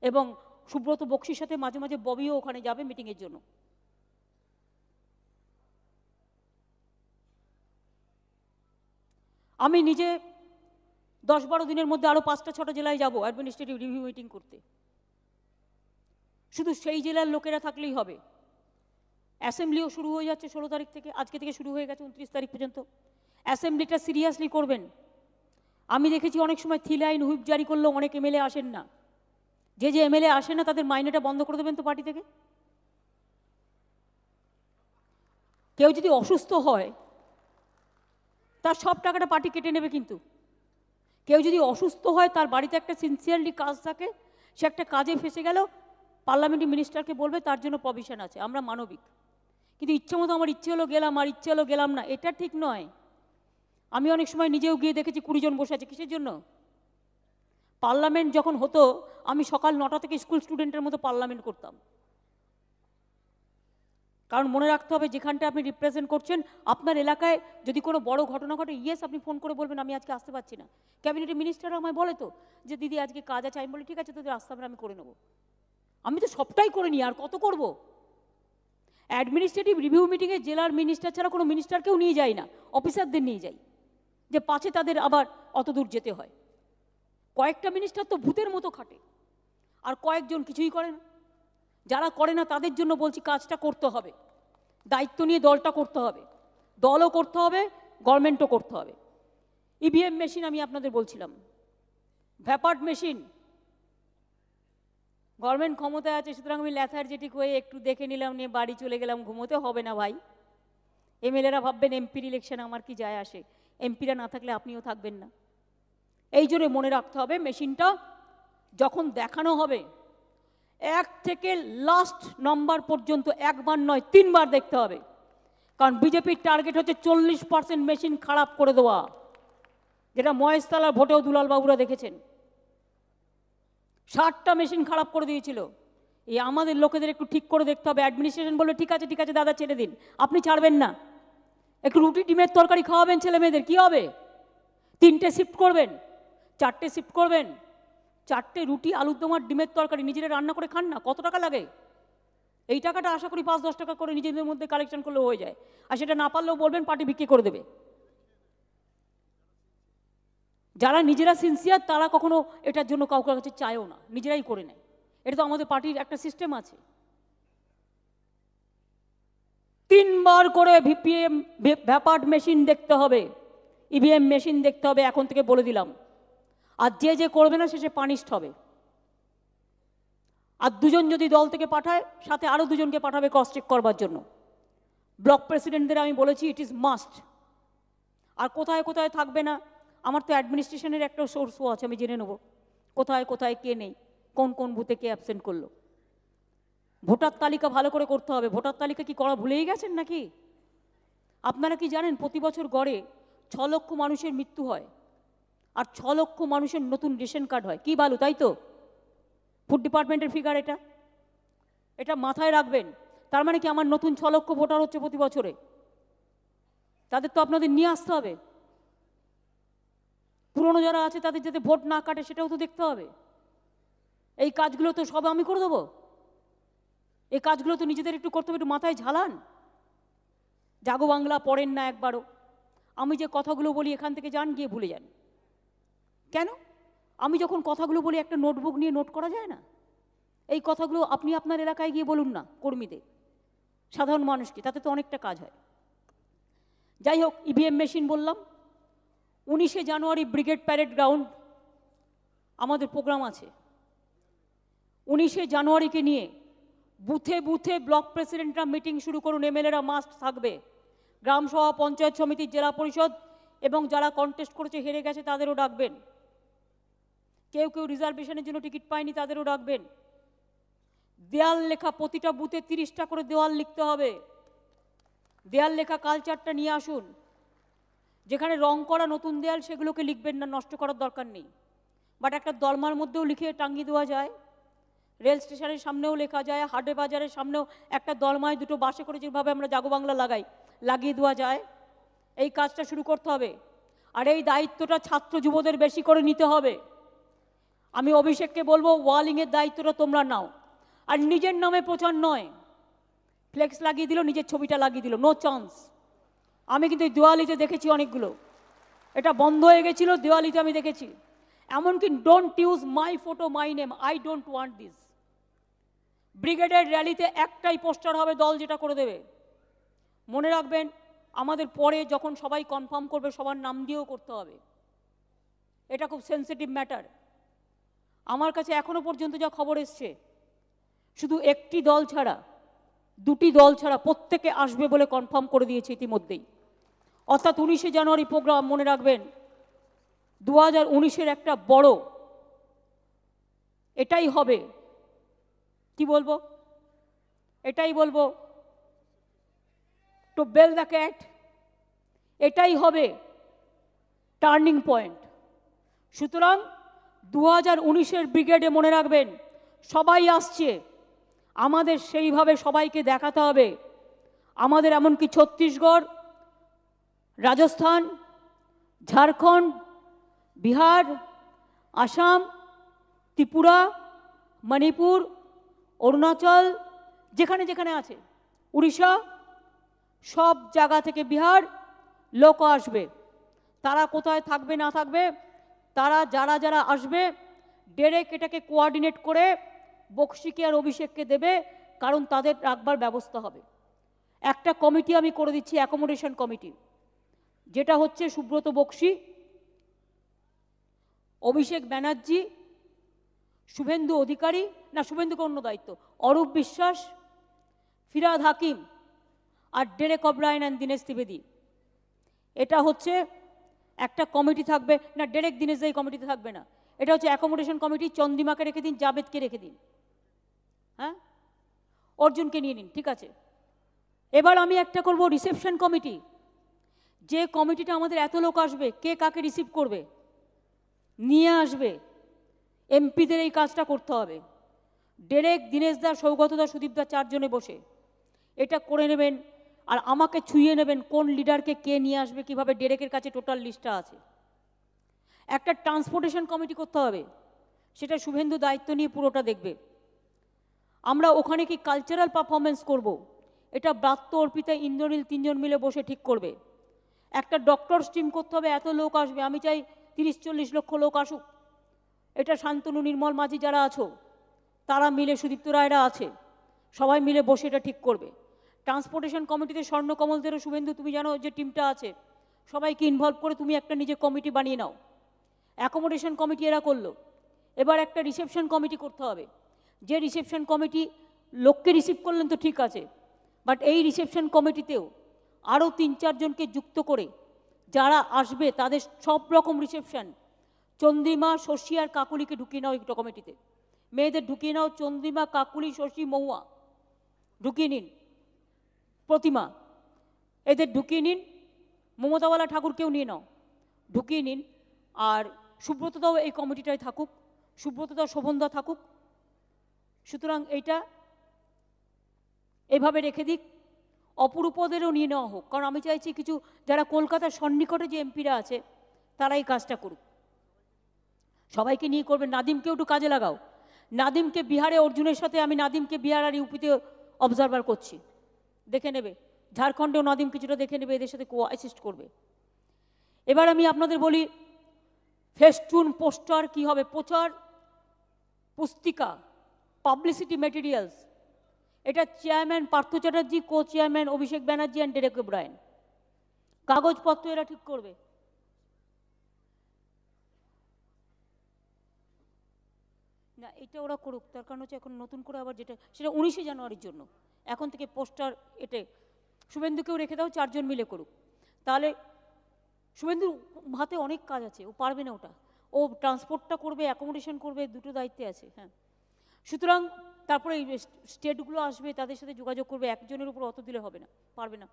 এবং সুব্রত বক্সির সাথে মাঝে মাঝে ববিও ওখানে যাবে মিটিংয়ের জন্য। আমি নিজে 10-12 দিনের মধ্যে আরও 5-6টা জেলায় যাব অ্যাডমিনিস্ট্রেটিভ রিভিউ মিটিং করতে। শুধু সেই জেলার লোকেরা থাকলেই হবে। অ্যাসেম্বলিও শুরু হয়ে যাচ্ছে 16 তারিখ থেকে, আজকে থেকে শুরু হয়ে গেছে 29 তারিখ পর্যন্ত। অ্যাসেম্বলিটা সিরিয়াসলি করবেন। আমি দেখেছি অনেক সময় থ্রি লাইন হুইপ জারি করলেও অনেক এমএলএ আসেন না। যে এমএলএ আসেন না তাদের মাইনেটা বন্ধ করে দেবেন তো পার্টি থেকে। কেউ যদি অসুস্থ হয় তার সব টাকাটা পার্টি কেটে নেবে, কিন্তু কেউ যদি অসুস্থ হয় তার বাড়িতে একটা সিনসিয়ারলি কাজ থাকে, সে একটা কাজে ফেসে গেল, পার্লামেন্টারি মিনিস্টারকে বলবে তার জন্য প্রভিশন আছে। আমরা মানবিক, কিন্তু ইচ্ছে মতো আমার ইচ্ছে হলো গেলাম আর ইচ্ছে হলো গেলাম না, এটা ঠিক নয়। আমি অনেক সময় নিজেও গিয়ে দেখেছি 20 জন বসে আছে, কিসের জন্য? পার্লামেন্ট যখন হতো আমি সকাল 9টা থেকে স্কুল স্টুডেন্টের মতো পার্লামেন্ট করতাম। কারণ মনে রাখতে হবে যেখানটা আপনি রিপ্রেজেন্ট করছেন, আপনার এলাকায় যদি কোনো বড় ঘটনা ঘটে, ইয়েস আপনি ফোন করে বলবেন আমি আজকে আসতে পারছি না। ক্যাবিনেটের মিনিস্টাররা আমায় বলে তো যে দিদি আজকে কাজ আছে, আমি বলি ঠিক আছে তোদের আসতে হবে, আমি করে নেবো। আমি তো সবটাই করে নিই, আর কত করব? অ্যাডমিনিস্ট্রেটিভ রিভিউ মিটিংয়ে জেলার মিনিস্টার ছাড়া কোনো মিনিস্টারকেও নিয়ে যাই না, অফিসারদের নিয়ে যাই, যে পাছে তাদের আবার অত দূর যেতে হয়। কয়েকটা মিনিস্টার তো ভূতের মতো খাটে, আর কয়েকজন কিছুই করে না। যারা করে না তাদের জন্য বলছি কাজটা করতে হবে, দায়িত্ব নিয়ে দলটা করতে হবে, দলও করতে হবে, গভর্নমেন্টও করতে হবে। ইভিএম মেশিন আমি আপনাদের বলছিলাম, ভ্যাপাট মেশিন, গভর্নমেন্ট ক্ষমতায় আছে সুতরাং আমি ল্যাথার্জেটিক হয়ে একটু দেখে নিলাম, নিয়ে বাড়ি চলে গেলাম, ঘুমোতে হবে না ভাই। এমএলএরা ভাববেন এমপির ইলেকশন আমার কি যায় আসে, এমপিরা না থাকলে আপনিও থাকবেন না। এই জন্য মনে রাখতে হবে মেশিনটা যখন দেখানো হবে 1 থেকে লাস্ট নম্বর পর্যন্ত একবার নয় 3 বার দেখতে হবে। কারণ বিজেপির টার্গেট হচ্ছে 40% মেশিন খারাপ করে দেওয়া, যেটা মহেশতলার ভোটেও দুলালবাবুরা দেখেছেন। 60টা মেশিন খারাপ করে দিয়েছিল। এই আমাদের লোকেদের একটু ঠিক করে দেখতে হবে। অ্যাডমিনিস্ট্রেশন বলবে ঠিক আছে ঠিক আছে দাদা ছেড়ে দিন, আপনি ছাড়বেন না, একটু রুটি ডিমের তরকারি খাওয়াবেন ছেলে মেয়েদের, কী হবে? 3টে শিফট করবেন, 4টে শিফট করবেন, 4টে রুটি আলুর দম আর ডিমের তরকারি নিজেরা রান্না করে খান না, কত টাকা লাগে? এই টাকাটা আশা করি 5-10 টাকা করে নিজেদের মধ্যে কালেকশন করলে হয়ে যায়। আর সেটা না পারলেও বলবেন পার্টি বিক্রি করে দেবে। যারা নিজেরা সিনসিয়ার তারা কখনো এটার জন্য কাউকে কাছে চায়ও না, নিজেরাই করে নেয়। এটা তো আমাদের পার্টির একটা সিস্টেম আছে। 3 বার করে ভিপিএম ভ্যাপাট মেশিন দেখতে হবে, ইভিএম মেশিন দেখতে হবে, এখন থেকে বলে দিলাম। আর যে করবে না সে পানিশড হবে। আর 2 জন যদি দল থেকে পাঠায়, সাথে আরও 2 জনকে পাঠাবে ক্রস চেক করবার জন্য। ব্লক প্রেসিডেন্টদের আমি বলেছি ইট ইজ মাস্ট। আর কোথায় কোথায় থাকবে না, আমার তো অ্যাডমিনিস্ট্রেশনের একটা সোর্সও আছে, আমি জেনে নেব কোথায় কোথায় কে নেই, কোন কোন বুথে কে অ্যাবসেন্ট করলো। ভোটার তালিকা ভালো করে করতে হবে। ভোটার তালিকা কি করা ভুলেই গেছেন নাকি? আপনারা কি জানেন প্রতি বছর গড়ে 6 লক্ষ মানুষের মৃত্যু হয়, আর 6 লক্ষ মানুষের নতুন রেশন কার্ড হয়। কি ভালো, তাই তো? ফুড ডিপার্টমেন্টের ফিগার এটা, এটা মাথায় রাখবেন। তার মানে কি আমার নতুন 6 লক্ষ ভোটার হচ্ছে প্রতি বছরে, তাদের তো আপনাদের নিয়ে আসতে হবে। পুরনো যারা আছে তাদের যাতে ভোট না কাটে সেটাও তো দেখতে হবে। এই কাজগুলো তো সব আমি করে দেবো? এই কাজগুলো তো নিজেদের একটু করতে হবে, একটু মাথায় ঝালান। জাগো বাংলা পড়েন না একবারও। আমি যে কথাগুলো বলি এখান থেকে যান, গিয়ে ভুলে যান। কেন? আমি যখন কথাগুলো বলি একটা নোটবুক নিয়ে নোট করা যায় না? এই কথাগুলো আপনি আপনার এলাকায় গিয়ে বলুন না কর্মীদের, সাধারণ মানুষকে, তাতে তো অনেকটা কাজ হয়। যাই হোক, ইভিএম মেশিন বললাম। 19শে জানুয়ারি ব্রিগেড প্যারেড গ্রাউন্ড আমাদের প্রোগ্রাম আছে। 19শে জানুয়ারিকে নিয়ে বুথে বুথে ব্লক প্রেসিডেন্টরা মিটিং শুরু করুন, এমএলএরা মাস্ট থাকবে, গ্রামসভা, পঞ্চায়েত সমিতি, জেলা পরিষদ এবং যারা কন্টেস্ট করেছে হেরে গেছে তাদেরও ডাকবেন। কেউ কেউ রিজার্ভেশনের জন্য টিকিট পায়নি তাদেরও ডাকবেন। দেয়াল লেখা, প্রতিটা বুথে 30টা করে দেওয়াল লিখতে হবে। দেয়াল লেখা কালচারটা নিয়ে আসুন। যেখানে রং করা নতুন দেয়াল সেগুলোকে লিখবেন না, নষ্ট করার দরকার নেই। বাট একটা দলমার মধ্যেও লিখে টাঙিয়ে দেওয়া যায়, রেল স্টেশনের সামনেও লেখা যায়, হাটে বাজারের সামনেও একটা দলমায় 2টো বাসে করে যেভাবে আমরা জাগো বাংলা লাগাই লাগিয়ে দেওয়া যায়। এই কাজটা শুরু করতে হবে। আর এই দায়িত্বটা ছাত্র যুবদের বেশি করে নিতে হবে। আমি অভিষেককে বলবো ওয়ালিংয়ের দায়িত্বটা তোমরা নাও। আর নিজের নামে প্রচার নয়, ফ্লেক্স লাগিয়ে দিল, নিজের ছবিটা লাগিয়ে দিল, নো চান্স। আমি কিন্তু দিওয়ালিতে দেখেছি অনেকগুলো, এটা বন্ধ হয়ে গেছিল দিওয়ালিতে, আমি দেখেছি। এমনকি don't use my photo my name, I don't want this. ব্রিগেডের র্যালিতে একটাই পোস্টার হবে, দল যেটা করে দেবে। মনে রাখবেন, আমাদের পরে যখন সবাই কনফার্ম করবে সবার নাম দিয়েও করতে হবে, এটা খুব সেন্সিটিভ ম্যাটার। আমার কাছে এখনো পর্যন্ত যা খবর এসছে, শুধু একটি দল ছাড়া, দুটি দল ছাড়া প্রত্যেকে আসবে বলে কনফার্ম করে দিয়েছে ইতিমধ্যেই। অর্থাৎ 19শে জানুয়ারি প্রোগ্রাম, মনে রাখবেন 2019-এর একটা বড়, এটাই হবে, কি বলবো, এটাই বলবো, টু বেল দ্য ক্যাট, এটাই হবে টার্নিং পয়েন্ট। সুতরাং 2019-এর ব্রিগেডে মনে রাখবেন সবাই আসছে, আমাদের সেইভাবে সবাইকে দেখাতে হবে। আমাদের এমনকি ছত্তিশগড়, রাজস্থান, ঝাড়খণ্ড, বিহার, আসাম, ত্রিপুরা, মণিপুর, অরুণাচল, যেখানে যেখানে আছে, উড়িষ্যা, সব জায়গা থেকে বিহার লোক আসবে। তারা কোথায় থাকবে না থাকবে, তারা যারা যারা আসবে, ডেরেক এটাকে কোঅর্ডিনেট করে বক্সিকে আর অভিষেককে দেবে, কারণ তাদের রাখবার ব্যবস্থা হবে। একটা কমিটি আমি করে দিচ্ছি, অ্যাকোমোডেশন কমিটি, যেটা হচ্ছে সুব্রত বক্সি, অভিষেক ব্যানার্জি, শুভেন্দু অধিকারী, না শুভেন্দুকে অন্য দায়িত্ব, অরূপ বিশ্বাস, ফিরাদ হাকিম আর Derek O'Brien and Dinesh Trivedi. এটা হচ্ছে একটা কমিটি থাকবে। না, ডেরেক দীনেশ এই কমিটিতে থাকবে না, এটা হচ্ছে অ্যাকোমোডেশন কমিটি। চন্দ্রিমাকে রেখে দিন, জাবেদকে রেখে দিন, হ্যাঁ, অর্জুনকে নিয়ে নিন, ঠিক আছে। এবার আমি একটা করব রিসেপশন কমিটি। যে কমিটিটা আমাদের এত লোক আসবে, কে কাকে রিসিভ করবে, নিয়ে আসবে, এমপিদের এই কাজটা করতে হবে। ডেরেক, দীনেশ দা, সৌগত দা, সুদীপ দা, চারজনে বসে এটা করে নেবেন। আর আমাকে ছুঁয়ে নেবেন কোন লিডারকে কে নিয়ে আসবে, কিভাবে। ডেরেকের কাছে টোটাল লিস্টটা আছে। একটা ট্রান্সপোর্টেশন কমিটি করতে হবে, সেটা শুভেন্দু দায়িত্ব নিয়ে পুরোটা দেখবে। আমরা ওখানে কি কালচারাল পারফরমেন্স করব, এটা ব্রাত্য, অর্পিতা, ইন্দ্রনীল তিনজন মিলে বসে ঠিক করবে। একটা ডক্টরস টিম করতে হবে, এত লোক আসবে, আমি চাই 30-40 লক্ষ লোক আসুক। এটা শান্তনু, নির্মল মাঝি যারা আছো, তারা মিলে, সুদীপ্ত রায়রা আছে, সবাই মিলে বসে এটা ঠিক করবে। ট্রান্সপোর্টেশন কমিটিতে স্বর্ণকমলদেরও, শুভেন্দু তুমি জানো যে টিমটা আছে, সবাইকে ইনভলভ করে তুমি একটা নিজে কমিটি বানিয়ে নাও। অ্যাকোমোডেশন কমিটি এরা করলো। এবার একটা রিসেপশন কমিটি করতে হবে, যে রিসেপশন কমিটি লোককে রিসিভ করলেন তো ঠিক আছে, বাট এই রিসেপশন কমিটিতেও আরও 3-4 জনকে যুক্ত করে যারা আসবে তাদের সব রকম রিসেপশন, চন্দ্রিমা, শশী আর কাকুলিকে ঢুকিয়ে নাও একটা কমিটিতে, মেয়েদের ঢুকিয়ে নাও, চন্দ্রিমা, কাকুলি, শশী, মহুয়া ঢুকিয়ে নিন, প্রতিমা এদের ঢুকিয়ে নিন, মমতাওয়ালা ঠাকুরকেও নিয়ে নাও, ঢুকিয়ে নিন। আর সুব্রতদাও এই কমিটিটায় থাকুক, সুব্রতদা, শোভনদা থাকুক। সুতরাং এইটা এভাবে রেখে দিক। অপরূপদেরও নিয়ে নেওয়া হোক, কারণ আমি চাইছি কিছু যারা কলকাতার সন্নিকটে যে এমপিরা আছে তারা এই কাজটা করুক, সবাইকে নিয়ে করবে। নাদিমকেও একটু কাজে লাগাও। নাদিমকে বিহারে, অর্জুনের সাথে আমি নাদিমকে বিহার আর ইউপিতে অবজারভার করছি, দেখে নেবে। ঝাড়খণ্ডেও নাদিম কিছুটা দেখে নেবে, এদের সাথে অ্যাসিস্ট করবে। এবার আমি আপনাদের বলি ফেস্টুন, পোস্টার কি হবে, প্রচার পুস্তিকা, পাবলিসিটি মেটেরিয়ালস, এটা chairman Partha Chatterjee, co chairman Abhishek Banerjee and Derek O'Brien. কাগজপত্র এরা ঠিক করবে। না, এটা ওরা করুক, তার কারণ হচ্ছে এখন নতুন করে আবার যেটা, সেটা 19শে জানুয়ারির জন্য এখন থেকে পোস্টার এটে শুভেন্দুকেও রেখে দাও, 4 জন মিলে করুক। তাহলে শুভেন্দুর হাতে অনেক কাজ আছে, ও পারবে না ওটা, ও ট্রান্সপোর্টটা করবে, অ্যাকোমোডেশন করবে, দুটো দায়িত্বে আছে। হ্যাঁ, সুতরাং তারপরে এই স্টেটগুলো আসবে, তাদের সাথে যোগাযোগ করবে, একজনের উপর অত দিলে হবে না, পারবে না,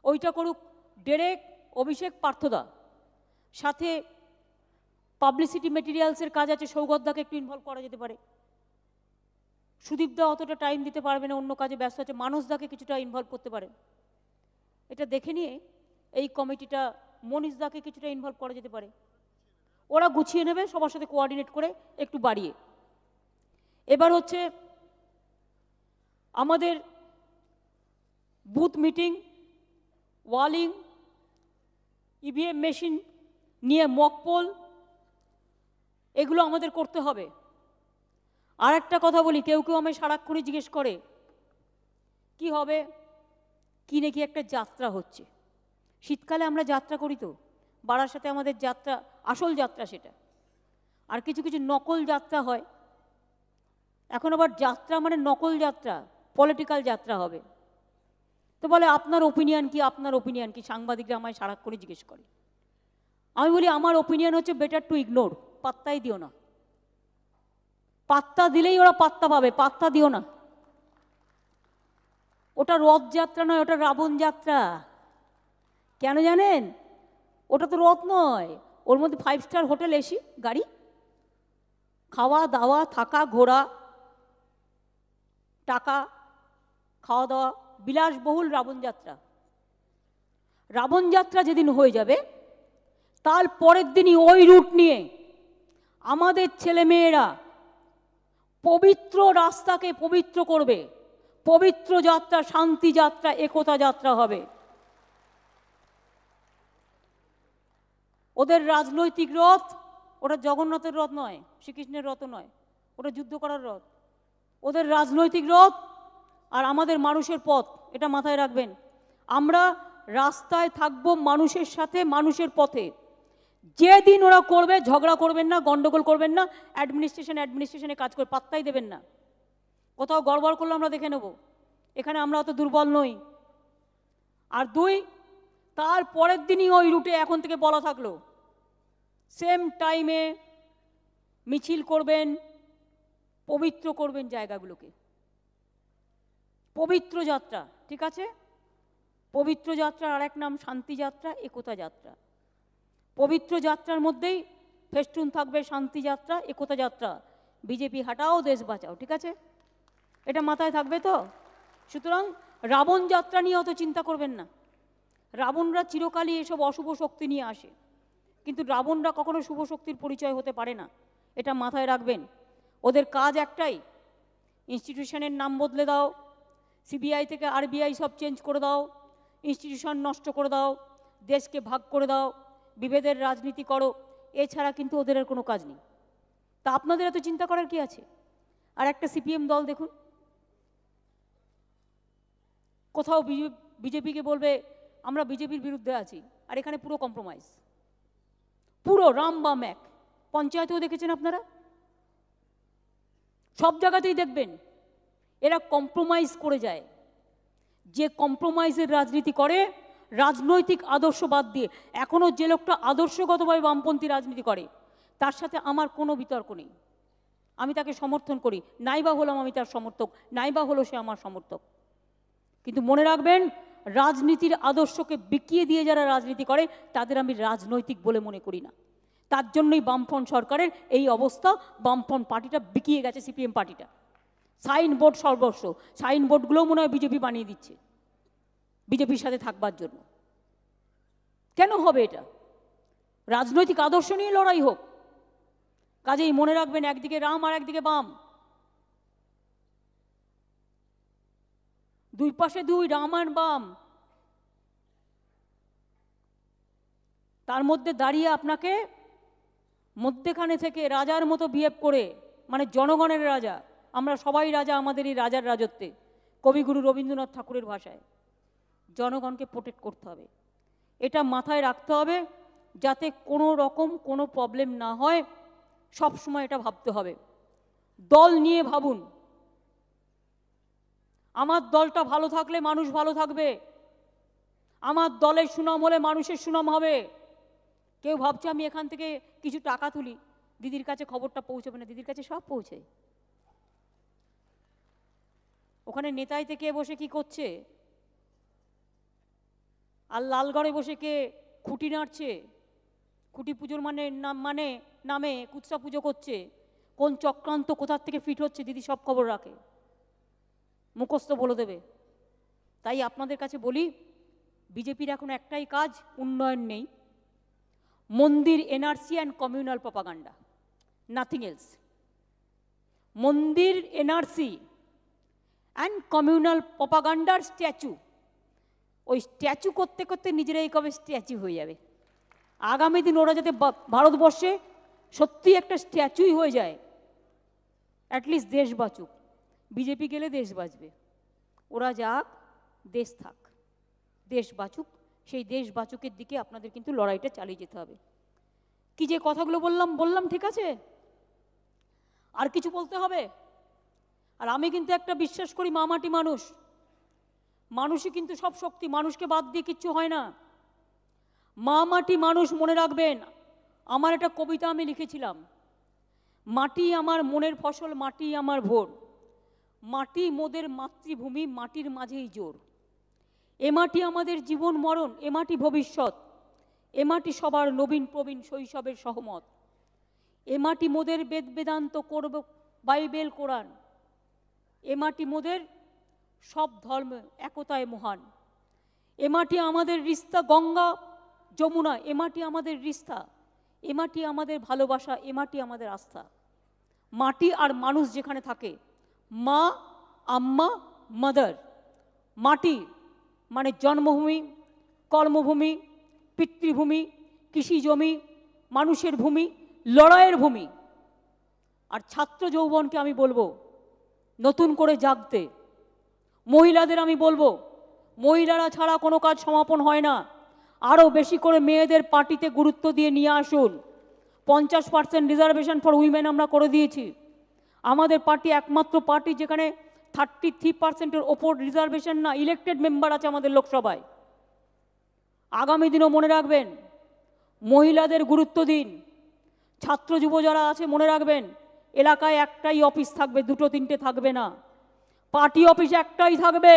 ওইটা করুক। ডেরেক, অভিষেক, পার্থদা, সাথে পাবলিসিটি মেটেরিয়ালসের কাজ আছে, সৌগতদাকে একটু ইনভলভ করা যেতে পারে। সুদীপদা অতটা টাইম দিতে পারবে না, অন্য কাজে ব্যস্ত আছে, মানসদাকে কিছুটা ইনভলভ করতে পারে। এটা দেখে নিয়ে এই কমিটিটা মনীষদাকে কিছুটা ইনভলভ করা যেতে পারে, ওরা গুছিয়ে নেবে সবার সাথে কোঅর্ডিনেট করে একটু বাড়িয়ে। এবার হচ্ছে আমাদের বুথ মিটিং, ওয়ালিং, ইভিএম মেশিন নিয়ে মক পোল, এগুলো আমাদের করতে হবে। আর একটা কথা বলি, কেউ কেউ আমায় সারাক্ষণই জিজ্ঞেস করে কি হবে, কি নাকি একটা যাত্রা হচ্ছে। শীতকালে আমরা যাত্রা করি তো, বারাসাতে আমাদের যাত্রা, আসল যাত্রা সেটা। আর কিছু কিছু নকল যাত্রা হয়। এখন আবার যাত্রা মানে নকল যাত্রা, পলিটিক্যাল যাত্রা হবে। তো বলে আপনার ওপিনিয়ন কি, আপনার ওপিনিয়ন কি, সাংবাদিকরা আমায় সারাক্ষণই জিজ্ঞেস করে। আমি বলি আমার ওপিনিয়ন হচ্ছে বেটার টু ইগনোর, পাত্তাই দিও না। পাত্তা দিলেই ওরা পাত্তা পাবে, পাত্তা দিও না। ওটা রথযাত্রা নয়, ওটা রাবণ যাত্রা। কেন জানেন? ওটা তো রথ নয়, ওর মধ্যে 5 স্টার হোটেল, এসি গাড়ি, খাওয়া দাওয়া, থাকা, ঘোরা, টাকা, খাওয়া দাওয়া, বিলাসবহুল রাবণ যাত্রা। রাবণ যাত্রা যেদিন হয়ে যাবে তার পরের দিনই ওই রুট নিয়ে আমাদের ছেলেমেয়েরা পবিত্র রাস্তাকে পবিত্র করবে। পবিত্র যাত্রা, শান্তি যাত্রা, একতা যাত্রা হবে। ওদের রাজনৈতিক রথ, ওটা জগন্নাথের রথ নয়, শ্রীকৃষ্ণের রথ নয়, ওটা যুদ্ধ করার রথ। ওদের রাজনৈতিক রথ আর আমাদের মানুষের পথ, এটা মাথায় রাখবেন। আমরা রাস্তায় থাকবো মানুষের সাথে, মানুষের পথে। যেদিন ওরা করবে, ঝগড়া করবেন না, গন্ডগোল করবেন না, অ্যাডমিনিস্ট্রেশনে কাজ করে পাত্তাই দেবেন না। কোথাও গড়বড় করলে আমরা দেখে নেব, এখানে আমরা অত দুর্বল নই। আর 2, তার পরের দিনই ওই রুটে এখন থেকে বলা থাকলো, সেম টাইমে মিছিল করবেন, পবিত্র করবেন জায়গাগুলোকে। পবিত্র যাত্রা, ঠিক আছে? পবিত্র যাত্রার আরেক নাম শান্তি যাত্রা, একতা যাত্রা। পবিত্র যাত্রার মধ্যেই ফেস্টুন থাকবে, শান্তি যাত্রা, একতা যাত্রা। বিজেপি হাটাও, দেশ বাঁচাও, ঠিক আছে? এটা মাথায় থাকবে তো? সুতরাং রাবণ যাত্রা নিয়ে অত চিন্তা করবেন না। রাবণরা চিরকালই এসব অশুভ শক্তি নিয়ে আসে, কিন্তু রাবণরা কখনো শুভ শক্তির পরিচয় হতে পারে না, এটা মাথায় রাখবেন। ওদের কাজ একটাই, ইনস্টিটিউশনের নাম বদলে দাও, সিবিআই থেকে আরবিআই সব চেঞ্জ করে দাও, ইনস্টিটিউশন নষ্ট করে দাও, দেশকে ভাগ করে দাও, বিভেদের রাজনীতি করো, এছাড়া কিন্তু ওদের আর কোনো কাজ নেই। তা আপনাদের এত চিন্তা করার কি আছে? আর একটা সিপিএম দল দেখুন, কোথাও বিজেপিকে বলবে আমরা বিজেপির বিরুদ্ধে আছি, আর এখানে পুরো কম্প্রোমাইজ, পুরো রামবাম এক। পঞ্চায়েতেও দেখেছেন আপনারা, সব জায়গাতেই দেখবেন এরা কম্প্রোমাইজ করে যায়। যে কম্প্রোমাইজের রাজনীতি করে, রাজনৈতিক আদর্শ বাদ দিয়ে, এখনো যে লোকটা আদর্শগতভাবে বামপন্থী রাজনীতি করে তার সাথে আমার কোনো বিতর্ক নেই, আমি তাকে সমর্থন করি, নাইবা হলাম আমি তার সমর্থক, নাইবা হলো সে আমার সমর্থক। কিন্তু মনে রাখবেন, রাজনীতির আদর্শকে বিকিয়ে দিয়ে যারা রাজনীতি করে তাদের আমি রাজনৈতিক বলে মনে করি না। তার জন্যই বামফ্রন্ট সরকারের এই অবস্থা। বামফ্রন্ট পার্টিটা বিকিয়ে গেছে, সিপিএম পার্টিটা। সাইনবোর্ড সর্বস্ব, সাইনবোর্ডগুলোও মনে হয় বিজেপি বানিয়ে দিচ্ছে বিজেপির সাথে থাকবার জন্য। কেন হবে এটা? রাজনৈতিক আদর্শ নিয়ে লড়াই হোক। কাজেই মনে রাখবেন, একদিকে রাম আর একদিকে বাম, দুই পাশে দুই, রাম আর বাম। তার মধ্যে দাঁড়িয়ে আপনাকে মধ্যেখানে থেকে রাজার মতো বিহেভ করে, মানে জনগণের রাজা, আমরা সবাই রাজা আমাদের এই রাজার রাজত্বে, কবিগুরু রবীন্দ্রনাথ ঠাকুরের ভাষায়, জনগণকে প্রোটেক্ট করতে হবে। এটা মাথায় রাখতে হবে, যাতে কোনো রকম কোনো প্রবলেম না হয়। সব সময় এটা ভাবতে হবে। দল নিয়ে ভাবুন, আমার দলটা ভালো থাকলে মানুষ ভালো থাকবে, আমার দলের সুনাম হলে মানুষের সুনাম হবে। কেউ ভাবছে আমি এখান থেকে কিছু টাকা তুলি, দিদির কাছে খবরটা পৌঁছবে না, দিদির কাছে সব পৌঁছে। ওখানে নেতাই থেকে বসে কি করছে, আর লালগড়ে বসে কে খুঁটি নাড়ছে, খুঁটি পুজোর নামে কুৎসা পুজো করছে, কোন চক্রান্ত কোথার থেকে ফিট হচ্ছে দিদি সব খবর রাখে, মুখস্থ বলে দেবে। তাই আপনাদের কাছে বলি, বিজেপির এখন একটাই কাজ, উন্নয়ন নেই, মন্দির, NRC and communal propaganda, nothing else. মন্দির, এনআরসি অ্যান্ড কমিউনাল প্রপাগান্ডার স্ট্যাচু। ওই স্ট্যাচু করতে করতে নিজেরাই কবে স্ট্যাচু হয়ে যাবে। আগামী দিন ওরা যাতে ভারতবর্ষে সত্যি একটা স্ট্যাচুই হয়ে যায়, অ্যাটলিস্ট দেশ বাঁচুক। বিজেপি গেলে দেশ বাঁচবে, ওরা যাক দেশ থাক, দেশ বাঁচুক। সেই দেশ বাঁচুকের দিকে আপনাদের কিন্তু লড়াইটা চালিয়ে যেতে হবে। কি যে কথাগুলো বললাম ঠিক আছে? আর কিছু বলতে হবে? আর আমি কিন্তু একটা বিশ্বাস করি, মা মাটি মানুষ, মানুষই কিন্তু সব শক্তি, মানুষকে বাদ দিয়ে কিচ্ছু হয় না। মা মাটি মানুষ, মনে রাখবেন। আমার একটা কবিতা আমি লিখেছিলাম, মাটি আমার মনের ফসল, মাটি আমার ভোর, মাটি মোদের মাতৃভূমি, মাটির মাঝেই জোর। এ মাটি আমাদের জীবন মরণ, এ মাটি ভবিষ্যৎ, এ মাটি সবার নবীন প্রবীণ শৈশবের সহমত। এ মাটি মোদের বেদ বেদান্ত করব বাইবেল কোরআন, এ মাটি মোদের সব ধর্ম একতায় মহান। এ মাটি আমাদের রিস্তা গঙ্গা যমুনা, এ মাটি আমাদের রিস্তা, এ মাটি আমাদের ভালোবাসা, এ মাটি আমাদের আস্থা। মাটি আর মানুষ যেখানে থাকে, মা আম্মা মাদার, মাটি মানে জন্মভূমি, কর্মভূমি, পিতৃভূমি, কৃষি জমি, মানুষের ভূমি, লড়াইয়ের ভূমি। আর ছাত্র যৌবনকে আমি বলবো নতুন করে জাগতে। মহিলাদের আমি বলবো, মহিলারা ছাড়া কোনো কাজ সমাপন হয় না। আরও বেশি করে মেয়েদের পার্টিতে গুরুত্ব দিয়ে নিয়ে আসুন। 50% রিজার্ভেশন ফর উইমেন আমরা করে দিয়েছি। আমাদের পার্টি একমাত্র পার্টি যেখানে 33%-এর ওপর রিজার্ভেশন না, ইলেক্টেড মেম্বার আছে আমাদের লোকসভায়। আগামী দিনও মনে রাখবেন, মহিলাদের গুরুত্ব দিন। ছাত্র যুব যারা আছে মনে রাখবেন, এলাকায় একটাই অফিস থাকবে, 2-3টে থাকবে না। পার্টি অফিস একটাই থাকবে।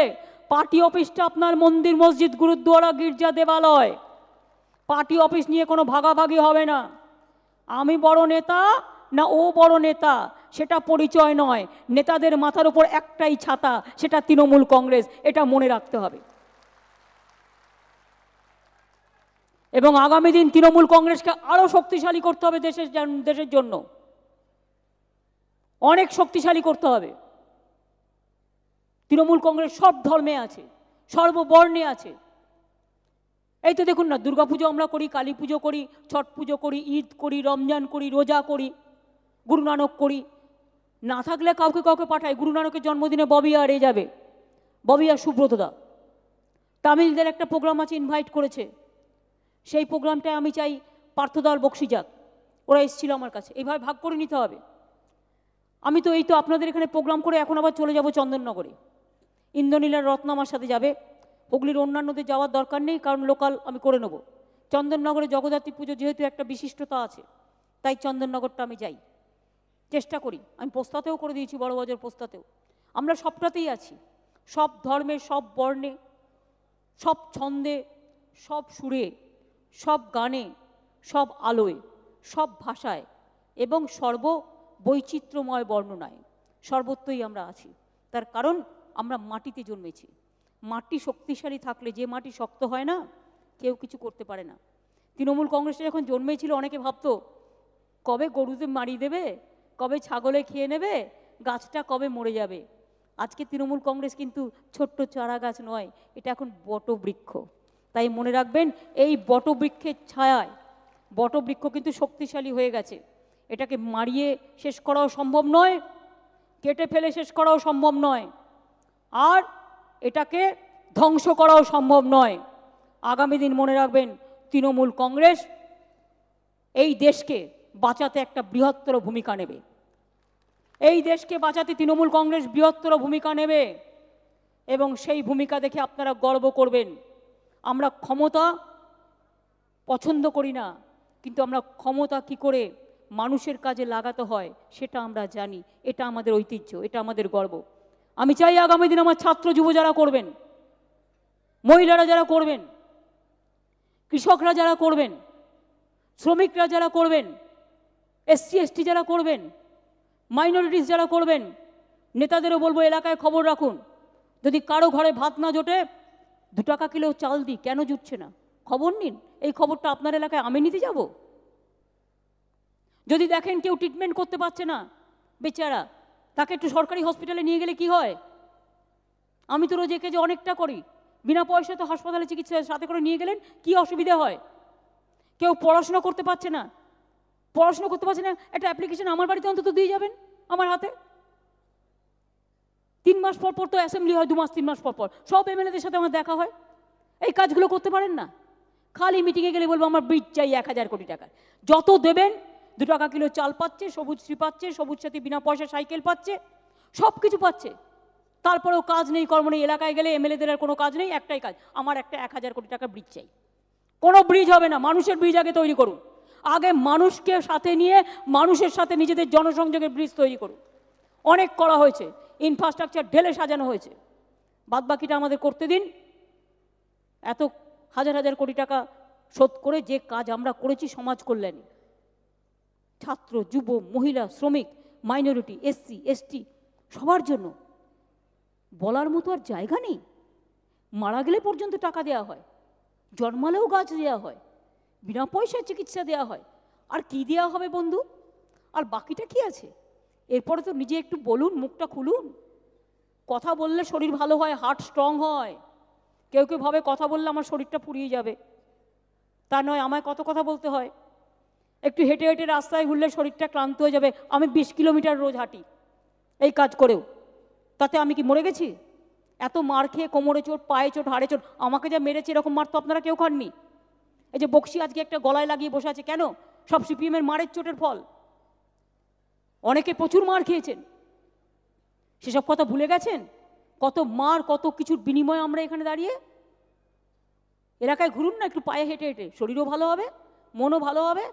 পার্টি অফিসটা আপনার মন্দির, মসজিদ, গুরুদ্বারা, গির্জা, দেবালয়। পার্টি অফিস নিয়ে কোনো ভাগাভাগি হবে না। আমি বড় নেতা না ও বড় নেতা সেটা পরিচয় নয়। নেতাদের মাথার উপর একটাই ছাতা, সেটা তৃণমূল কংগ্রেস। এটা মনে রাখতে হবে। এবং আগামী দিন তৃণমূল কংগ্রেসকে আরো শক্তিশালী করতে হবে, দেশের জন্য অনেক শক্তিশালী করতে হবে। তৃণমূল কংগ্রেস সব ধর্মে আছে, সর্ববর্ণে আছে। এই তো দেখুন না, দুর্গাপুজো আমরা করি, কালী পুজো করি, ছট পুজো করি, ঈদ করি, রমজান করি, রোজা করি, গুরু নানক করি। না থাকলে কাউকে কাউকে পাঠায়। গুরু নানকের জন্মদিনে ববি আর যাবে, ববি আর সুব্রতদা। তামিলদের একটা প্রোগ্রাম আছে, ইনভাইট করেছে। সেই প্রোগ্রামটায় আমি চাই পার্থদার বক্সি যাক। ওরা এসেছিল আমার কাছে, এইভাবে ভাগ করে নিতে হবে। আমি তো এই তো আপনাদের এখানে প্রোগ্রাম করে এখন আবার চলে যাব চন্দননগরে। ইন্দ্রনীলার রত্ন আমার সাথে যাবে। হুগলির অন্যান্যদের যাওয়ার দরকার নেই, কারণ লোকাল আমি করে নেব। চন্দননগরে জগদ্ধাত্রী পুজো যেহেতু একটা বিশিষ্টতা আছে, তাই চন্দননগরটা আমি যাই, চেষ্টা করি। আমি পোস্তাতেও করে দিয়েছি, বড়বাজার পোস্তাতেও। আমরা সবটাতেই আছি, সব ধর্মে, সব বর্ণে, সব ছন্দে, সব সুরে, সব গানে, সব আলোয়, সব ভাষায় এবং বৈচিত্র্যময় বর্ণনায় সর্বত্রই আমরা আছি। তার কারণ আমরা মাটিতে জন্মেছি। মাটি শক্তিশালী থাকলে, যে মাটি শক্ত হয় না, কেউ কিছু করতে পারে না। তৃণমূল কংগ্রেসে যখন জন্মেছিল, অনেকে ভাবতো কবে গরুতে মারিয়ে দেবে, কবে ছাগলে খেয়ে নেবে, গাছটা কবে মরে যাবে। আজকে তৃণমূল কংগ্রেস কিন্তু ছোট্ট চারা গাছ নয়, এটা এখন বটবৃক্ষ। তাই মনে রাখবেন, এই বটবৃক্ষের ছায়ায়, বটবৃক্ষ কিন্তু শক্তিশালী হয়ে গেছে। এটাকে মারিয়ে শেষ করাও সম্ভব নয়, কেটে ফেলে শেষ করাও সম্ভব নয়, আর এটাকে ধ্বংস করাও সম্ভব নয়। আগামী দিন মনে রাখবেন, তৃণমূল কংগ্রেস এই দেশকে বাঁচাতে একটা বৃহত্তর ভূমিকা নেবে। এই দেশকে বাঁচাতে তৃণমূল কংগ্রেস বৃহত্তর ভূমিকা নেবে এবং সেই ভূমিকা দেখে আপনারা গর্ব করবেন। আমরা ক্ষমতা পছন্দ করি না, কিন্তু আমরা ক্ষমতা কি করে মানুষের কাজে লাগাতে হয় সেটা আমরা জানি। এটা আমাদের ঐতিহ্য, এটা আমাদের গর্ব। আমি চাই আগামী দিন আমার ছাত্র যুব যারা করবেন, মহিলারা যারা করবেন, কৃষকরা যারা করবেন, শ্রমিকরা যারা করবেন, SC ST যারা করবেন, মাইনরিটিস যারা করবেন, নেতাদেরও বলবো এলাকায় খবর রাখুন। যদি কারো ঘরে ভাত না জোটে, 2 টাকা কিলো চাল দিই, কেন জুটছে না খবর নিন। এই খবরটা আপনার এলাকায় আমি নিতে যাব। যদি দেখেন কেউ ট্রিটমেন্ট করতে পারছে না বেচারা, তাকে একটু সরকারি হসপিটালে নিয়ে গেলে কি হয়? আমি তো রোজ একে যে অনেকটা করি, বিনা পয়সায় তো হাসপাতালে চিকিৎসা সাথে করে নিয়ে গেলেন, কি অসুবিধা হয়? কেউ পড়াশোনা করতে পারছে না, একটা অ্যাপ্লিকেশন আমার বাড়িতে অন্তত দিয়ে যাবেন আমার হাতে। 3 মাস পর পর তো অ্যাসেম্বলি হয়, 2 মাস 3 মাস পর পর সব এমএলএদের সাথে আমার দেখা হয়। এই কাজগুলো করতে পারেন না? খালি মিটিংয়ে গেলে বলবো আমার ব্রিজ চাই 1000 কোটি টাকা। যত দেবেন, 2 টাকা কিলো চাল পাচ্ছে, সবুজশ্রী পাচ্ছে, সবুজ সাথী বিনা পয়সা সাইকেল পাচ্ছে, সব কিছু পাচ্ছে। তারপরেও কাজ নেই, কর্ম নেই। এলাকায় গেলে এমএলএদের আর কোনো কাজ নেই, একটাই কাজ, আমার একটা 1000 কোটি টাকা ব্রিজ চাই। কোনো ব্রিজ হবে না, মানুষের ব্রিজ আগে তৈরি করুন। আগে মানুষকে সাথে নিয়ে মানুষের সাথে নিজেদের জনসংযোগের ব্রিজ তৈরি করুন। অনেক করা হয়েছে, ইনফ্রাস্ট্রাকচার ঢেলে সাজানো হয়েছে, বাদবাকিটা আমাদের করতে দিন। এত হাজার হাজার কোটি টাকা শোধ করে যে কাজ আমরা করেছি সমাজ কল্যাণে, ছাত্র, যুব, মহিলা, শ্রমিক, মাইনরিটি, এসসি, এসটি, সবার জন্য বলার মতো আর জায়গা নেই। মারা গেলে পর্যন্ত টাকা দেওয়া হয়, জন্মালেও গাছ দেওয়া হয়, বিনা পয়সায় চিকিৎসা দেওয়া হয়। আর কি দেওয়া হবে বন্ধু? আর বাকিটা কি আছে? এরপরে তো নিজে একটু বলুন, মুখটা খুলুন। কথা বললে শরীর ভালো হয়, হার্ট স্ট্রং হয়। কেউ কেউ ভাবে কথা বললে আমার শরীরটা ফুরিয়ে যাবে, তা নয়, আমায় কত কথা বলতে হয়। একটু হেঁটে হেঁটে রাস্তায় ঘুরলে শরীরটা ক্লান্ত হয়ে যাবে। আমি 20 কিলোমিটার রোজ হাঁটি এই কাজ করেও, তাতে আমি কি মরে গেছি? এত মার খেয়ে কোমরে চোট, পায়ে চোট, হাড়ে চোট, আমাকে যা মেরেছে এরকম মার তো আপনারা কেউ খাননি। এই যে বক্সি আজকে একটা গলায় লাগিয়ে বসে আছে, কেন? সব সিপিএমের মারের চোটের ফল। অনেকে প্রচুর মার খেয়েছেন, সেসব কথা ভুলে গেছেন? কত মার, কত কিছুর বিনিময়ে আমরা এখানে দাঁড়িয়ে। এলাকায় ঘুরুন না একটু পায়ে হেঁটে হেঁটে, শরীরও ভালো হবে, মনও ভালো হবে।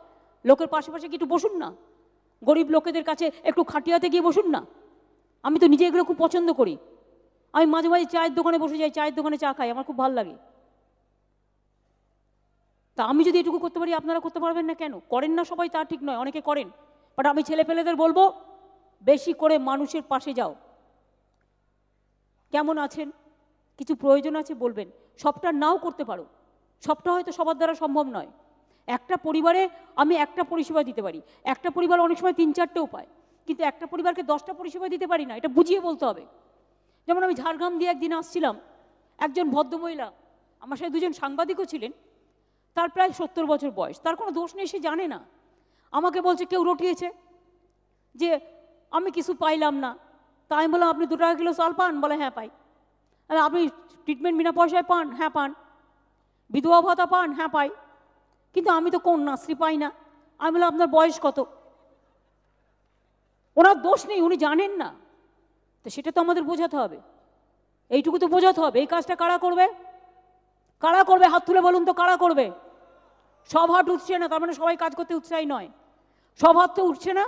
লোকের পাশে পাশে কি একটু বসুন না, গরিব লোকেদের কাছে একটু খাটিয়াতে গিয়ে বসুন না। আমি তো নিজে এগুলো খুব পছন্দ করি। আমি মাঝে মাঝে চায়ের দোকানে বসে যাই, চায়ের দোকানে চা খাই, আমার খুব ভালো লাগে। তা আমি যদি এটুকু করতে পারি, আপনারা করতে পারবেন না কেন? করেন না সবাই তা ঠিক নয়, অনেকে করেন। বাট আমি ছেলেপেলেদের বলবো, বেশি করে মানুষের পাশে যাও। কেমন আছেন, কিছু প্রয়োজন আছে বলবেন, সবটা নাও করতে পারো, সবটা হয়তো সবার দ্বারা সম্ভব নয়। একটা পরিবারে আমি একটা পরিষেবা দিতে পারি, একটা পরিবার অনেক সময় 3-4টেও পায়, কিন্তু একটা পরিবারকে 10টা পরিষেবা দিতে পারি না, এটা বুঝিয়ে বলতে হবে। যেমন আমি ঝাড়গ্রাম দিয়ে একদিন আসছিলাম, একজন ভদ্রমহিলা, আমার সাথে 2জন সাংবাদিকও ছিলেন, তার প্রায় 70 বছর বয়স, তার কোনো দোষ নেই, সে জানে না। আমাকে বলছে কেউ রটিয়েছে, যে আমি কিছু পাইলাম না। তা আমি বললাম আপনি 2 টাকা কিলো চাল পান? বলে হ্যাঁ পাই। আপনি ট্রিটমেন্ট বিনা পয়সায় পান? হ্যাঁ পান। বিধবা ভাতা পান? হ্যাঁ পাই। কিন্তু আমি তো কন্যাশ্রী পাই না। আমি বললাম আপনার বয়স কত? ওনার দোষ নেই, উনি জানেন না, তো সেটা তো আমাদের বোঝাতে হবে, এইটুকু তো বোঝাতে হবে। এই কাজটা কারা করবে? কারা করবে? হাত তুলে বলুন তো, কারা করবে? সব হাত উঠছে না, তার মানে সবাই কাজ করতে উৎসাহী নয়। সব হাত তো উঠছে না।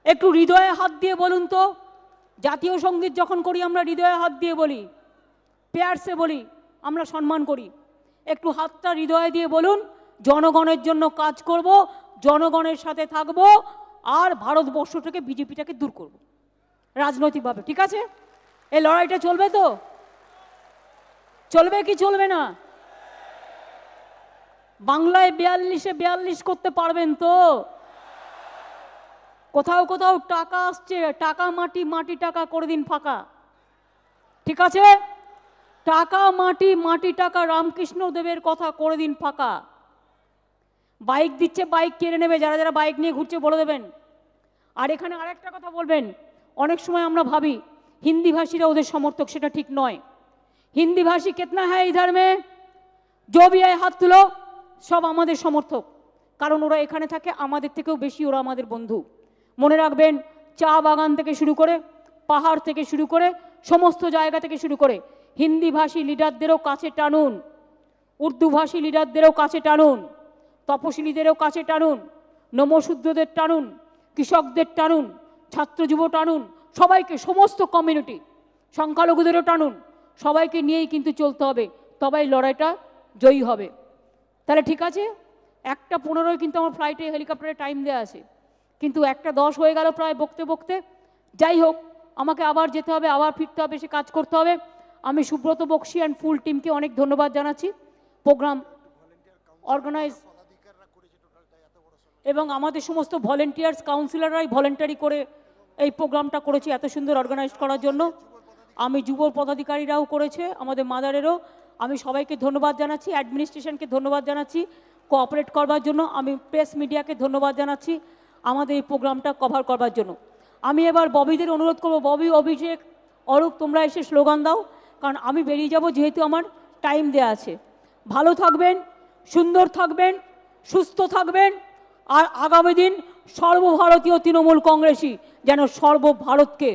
একটু হৃদয়ে হাত দিয়ে বলুন তো। জাতীয় সঙ্গীত যখন করি আমরা হৃদয়ে হাত দিয়ে বলি, পেয়ারসে বলি, আমরা সম্মান করি। একটু হাতটা হৃদয়ে দিয়ে বলুন, জনগণের জন্য কাজ করব, জনগণের সাথে থাকব, আর ভারতবর্ষ থেকে বিজেপিটাকে দূর করব রাজনৈতিকভাবে। ঠিক আছে? এই লড়াইটা চলবে তো? চলবে কি চলবে না? বাংলায় 42-এ 42 করতে পারবেন তো? কোথাও কোথাও টাকা আসছে, টাকা মাটি, মাটি টাকা করে দিন ফাঁকা। ঠিক আছে? টাকা মাটি, মাটি টাকা, রামকৃষ্ণ দেবের কথা করে দিন ফাঁকা। বাইক দিচ্ছে, বাইক কেড়ে নেবে, যারা যারা বাইক নিয়ে ঘুরছে বলে দেবেন। আর এখানে আরেকটা কথা বলবেন, অনেক সময় আমরা ভাবি হিন্দি ভাষীরা ওদের সমর্থক, সেটা ঠিক নয়। হিন্দি ভাষী কিতনা হ্যায় ইধার মে, जो भी है হাত তুলো, সব আমাদের সমর্থক, কারণ ওরা এখানে থাকে, আমাদের থেকেও বেশি ওরা আমাদের বন্ধু। মনে রাখবেন, চা বাগান থেকে শুরু করে, পাহাড় থেকে শুরু করে, সমস্ত জায়গা থেকে শুরু করে হিন্দি ভাষী লিডারদেরও কাছে টানুন, উর্দু ভাষী লিডারদেরও কাছে টানুন, তপশিলীদেরও কাছে টানুন, নমশূদ্রদের টানুন, কৃষকদের টানুন, ছাত্র যুব টানুন, সবাইকে, সমস্ত কমিউনিটি, সংখ্যালঘুদেরও টানুন, সবাইকে নিয়েই কিন্তু চলতে হবে, তবেই লড়াইটা জয়ী হবে। তাহলে ঠিক আছে, 1:15 কিন্তু আমার ফ্লাইটে হেলিকপ্টারে টাইম দেওয়া আছে, কিন্তু 1:10 হয়ে গেল প্রায় বকতে বকতে। যাই হোক, আমাকে আবার যেতে হবে, আবার ফিরতে হবে, সে কাজ করতে হবে। আমি সুব্রত বক্সি অ্যান্ড ফুল টিমকে অনেক ধন্যবাদ জানাচ্ছি। প্রোগ্রাম অর্গানাইজ এবং আমাদের সমস্ত ভলেন্টিয়ার্স কাউন্সিলররাই ভলেন্টারি করে এই প্রোগ্রামটা করেছে এত সুন্দর অর্গানাইজ করার জন্য। আমি যুব পদাধিকারীরাও করেছে, আমাদের মাদারেরও। আমি সবাইকে ধন্যবাদ জানাচ্ছি, অ্যাডমিনিস্ট্রেশনকে ধন্যবাদ জানাচ্ছি কোঅপারেট করবার জন্য। আমি প্রেস মিডিয়াকে ধন্যবাদ জানাচ্ছি আমাদের এই প্রোগ্রামটা কভার করবার জন্য। আমি এবার ববিদের অনুরোধ করব, ববি, অভিষেক, অরূপ, তোমরা এসে স্লোগান দাও, কারণ আমি বেরিয়ে যাব, যেহেতু আমার টাইম দেওয়া আছে। ভালো থাকবেন, সুন্দর থাকবেন, সুস্থ থাকবেন, আর আগামী দিন সর্বভারতীয় তৃণমূল কংগ্রেসই যেন সর্বভারতকে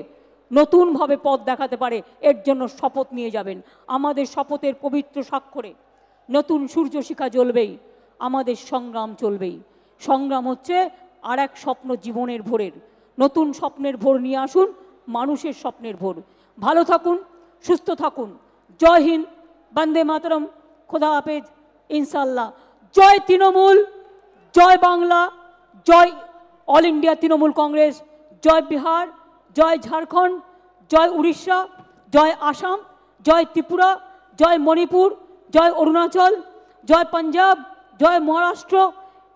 নতুনভাবে পথ দেখাতে পারে, এর জন্য শপথ নিয়ে যাবেন। আমাদের শপথের পবিত্র স্বাক্ষরে নতুন সূর্যশিখা জ্বলবেই, আমাদের সংগ্রাম চলবেই। সংগ্রাম হচ্ছে আর এক স্বপ্ন জীবনের ভোরের, নতুন স্বপ্নের ভোর নিয়ে আসুন, মানুষের স্বপ্নের ভোর। ভালো থাকুন, সুস্থ থাকুন। জয় হিন্দ, বন্দে মাতরম, খোদা হাফেজ, ইনশাল্লাহ। জয় তৃণমূল, জয় বাংলা, জয় অল ইন্ডিয়া তৃণমূল কংগ্রেস, জয় বিহার, জয় ঝাড়খণ্ড, জয় উড়িষ্যা, জয় আসাম, জয় ত্রিপুরা, জয় মণিপুর, জয় অরুণাচল, জয় পাঞ্জাব, জয় মহারাষ্ট্র,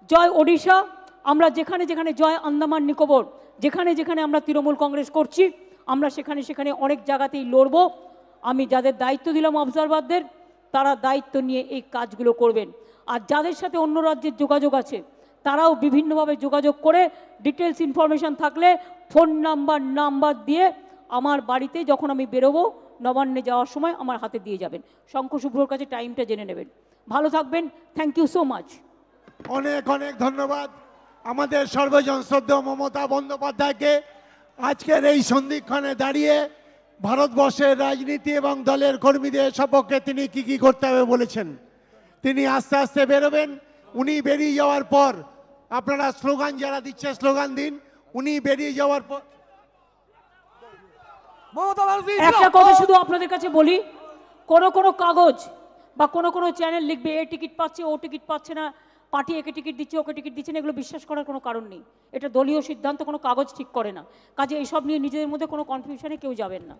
জয় ওড়িশা। আমরা যেখানে যেখানে, জয় আন্দামান নিকোবর, যেখানে যেখানে আমরা তৃণমূল কংগ্রেস করছি, আমরা সেখানে সেখানে অনেক জায়গাতেই লড়ব। আমি যাদের দায়িত্ব দিলাম অবজারভারদের, তারা দায়িত্ব নিয়ে এই কাজগুলো করবেন। আর যাদের সাথে অন্য রাজ্যের যোগাযোগ আছে, তারাও বিভিন্নভাবে যোগাযোগ করে ডিটেলস ইনফরমেশান থাকলে ফোন নাম্বার দিয়ে আমার বাড়িতে যখন আমি বেরোবো নবান্নে যাওয়ার সময় আমার হাতে দিয়ে যাবেন। শঙ্খ শুভ্রর কাছে টাইমটা জেনে নেবেন। ভালো থাকবেন, থ্যাংক ইউ সো মাচ। অনেক অনেক ধন্যবাদ আমাদের সর্বজন শ্রদ্ধেয় মমতা বন্দ্যোপাধ্যায়কে। আজকের এই সন্ধিক্ষণে দাঁড়িয়ে ভারতবর্ষের রাজনীতি এবং দলের কর্মীদের সপক্ষে তিনি কি করতে হবে বলেছেন। তিনি আস্তে আস্তে বেরোবেন। উনি বেরিয়ে যাওয়ার পর আপনারা স্লোগান যারা দিচ্ছে স্লোগান দিন। উনি বেরিয়ে যাওয়ার পর একটা কথা শুধু আপনাদের কাছে বলি, কোনো কাগজ বা কোনো চ্যানেল লিখবে এ টিকিট পাচ্ছে, ও টিকিট পাচ্ছে না, পার্টি একে টিকিট দিচ্ছে, ওকে টিকিট দিচ্ছে না, এগুলো বিশ্বাস করার কোনো কারণ নেই। এটা দলীয় সিদ্ধান্ত, কোনো কাগজ ঠিক করে না। কাজে এইসব নিয়ে নিজেদের মধ্যে কোনো কনফিউশনে কেউ যাবেন না।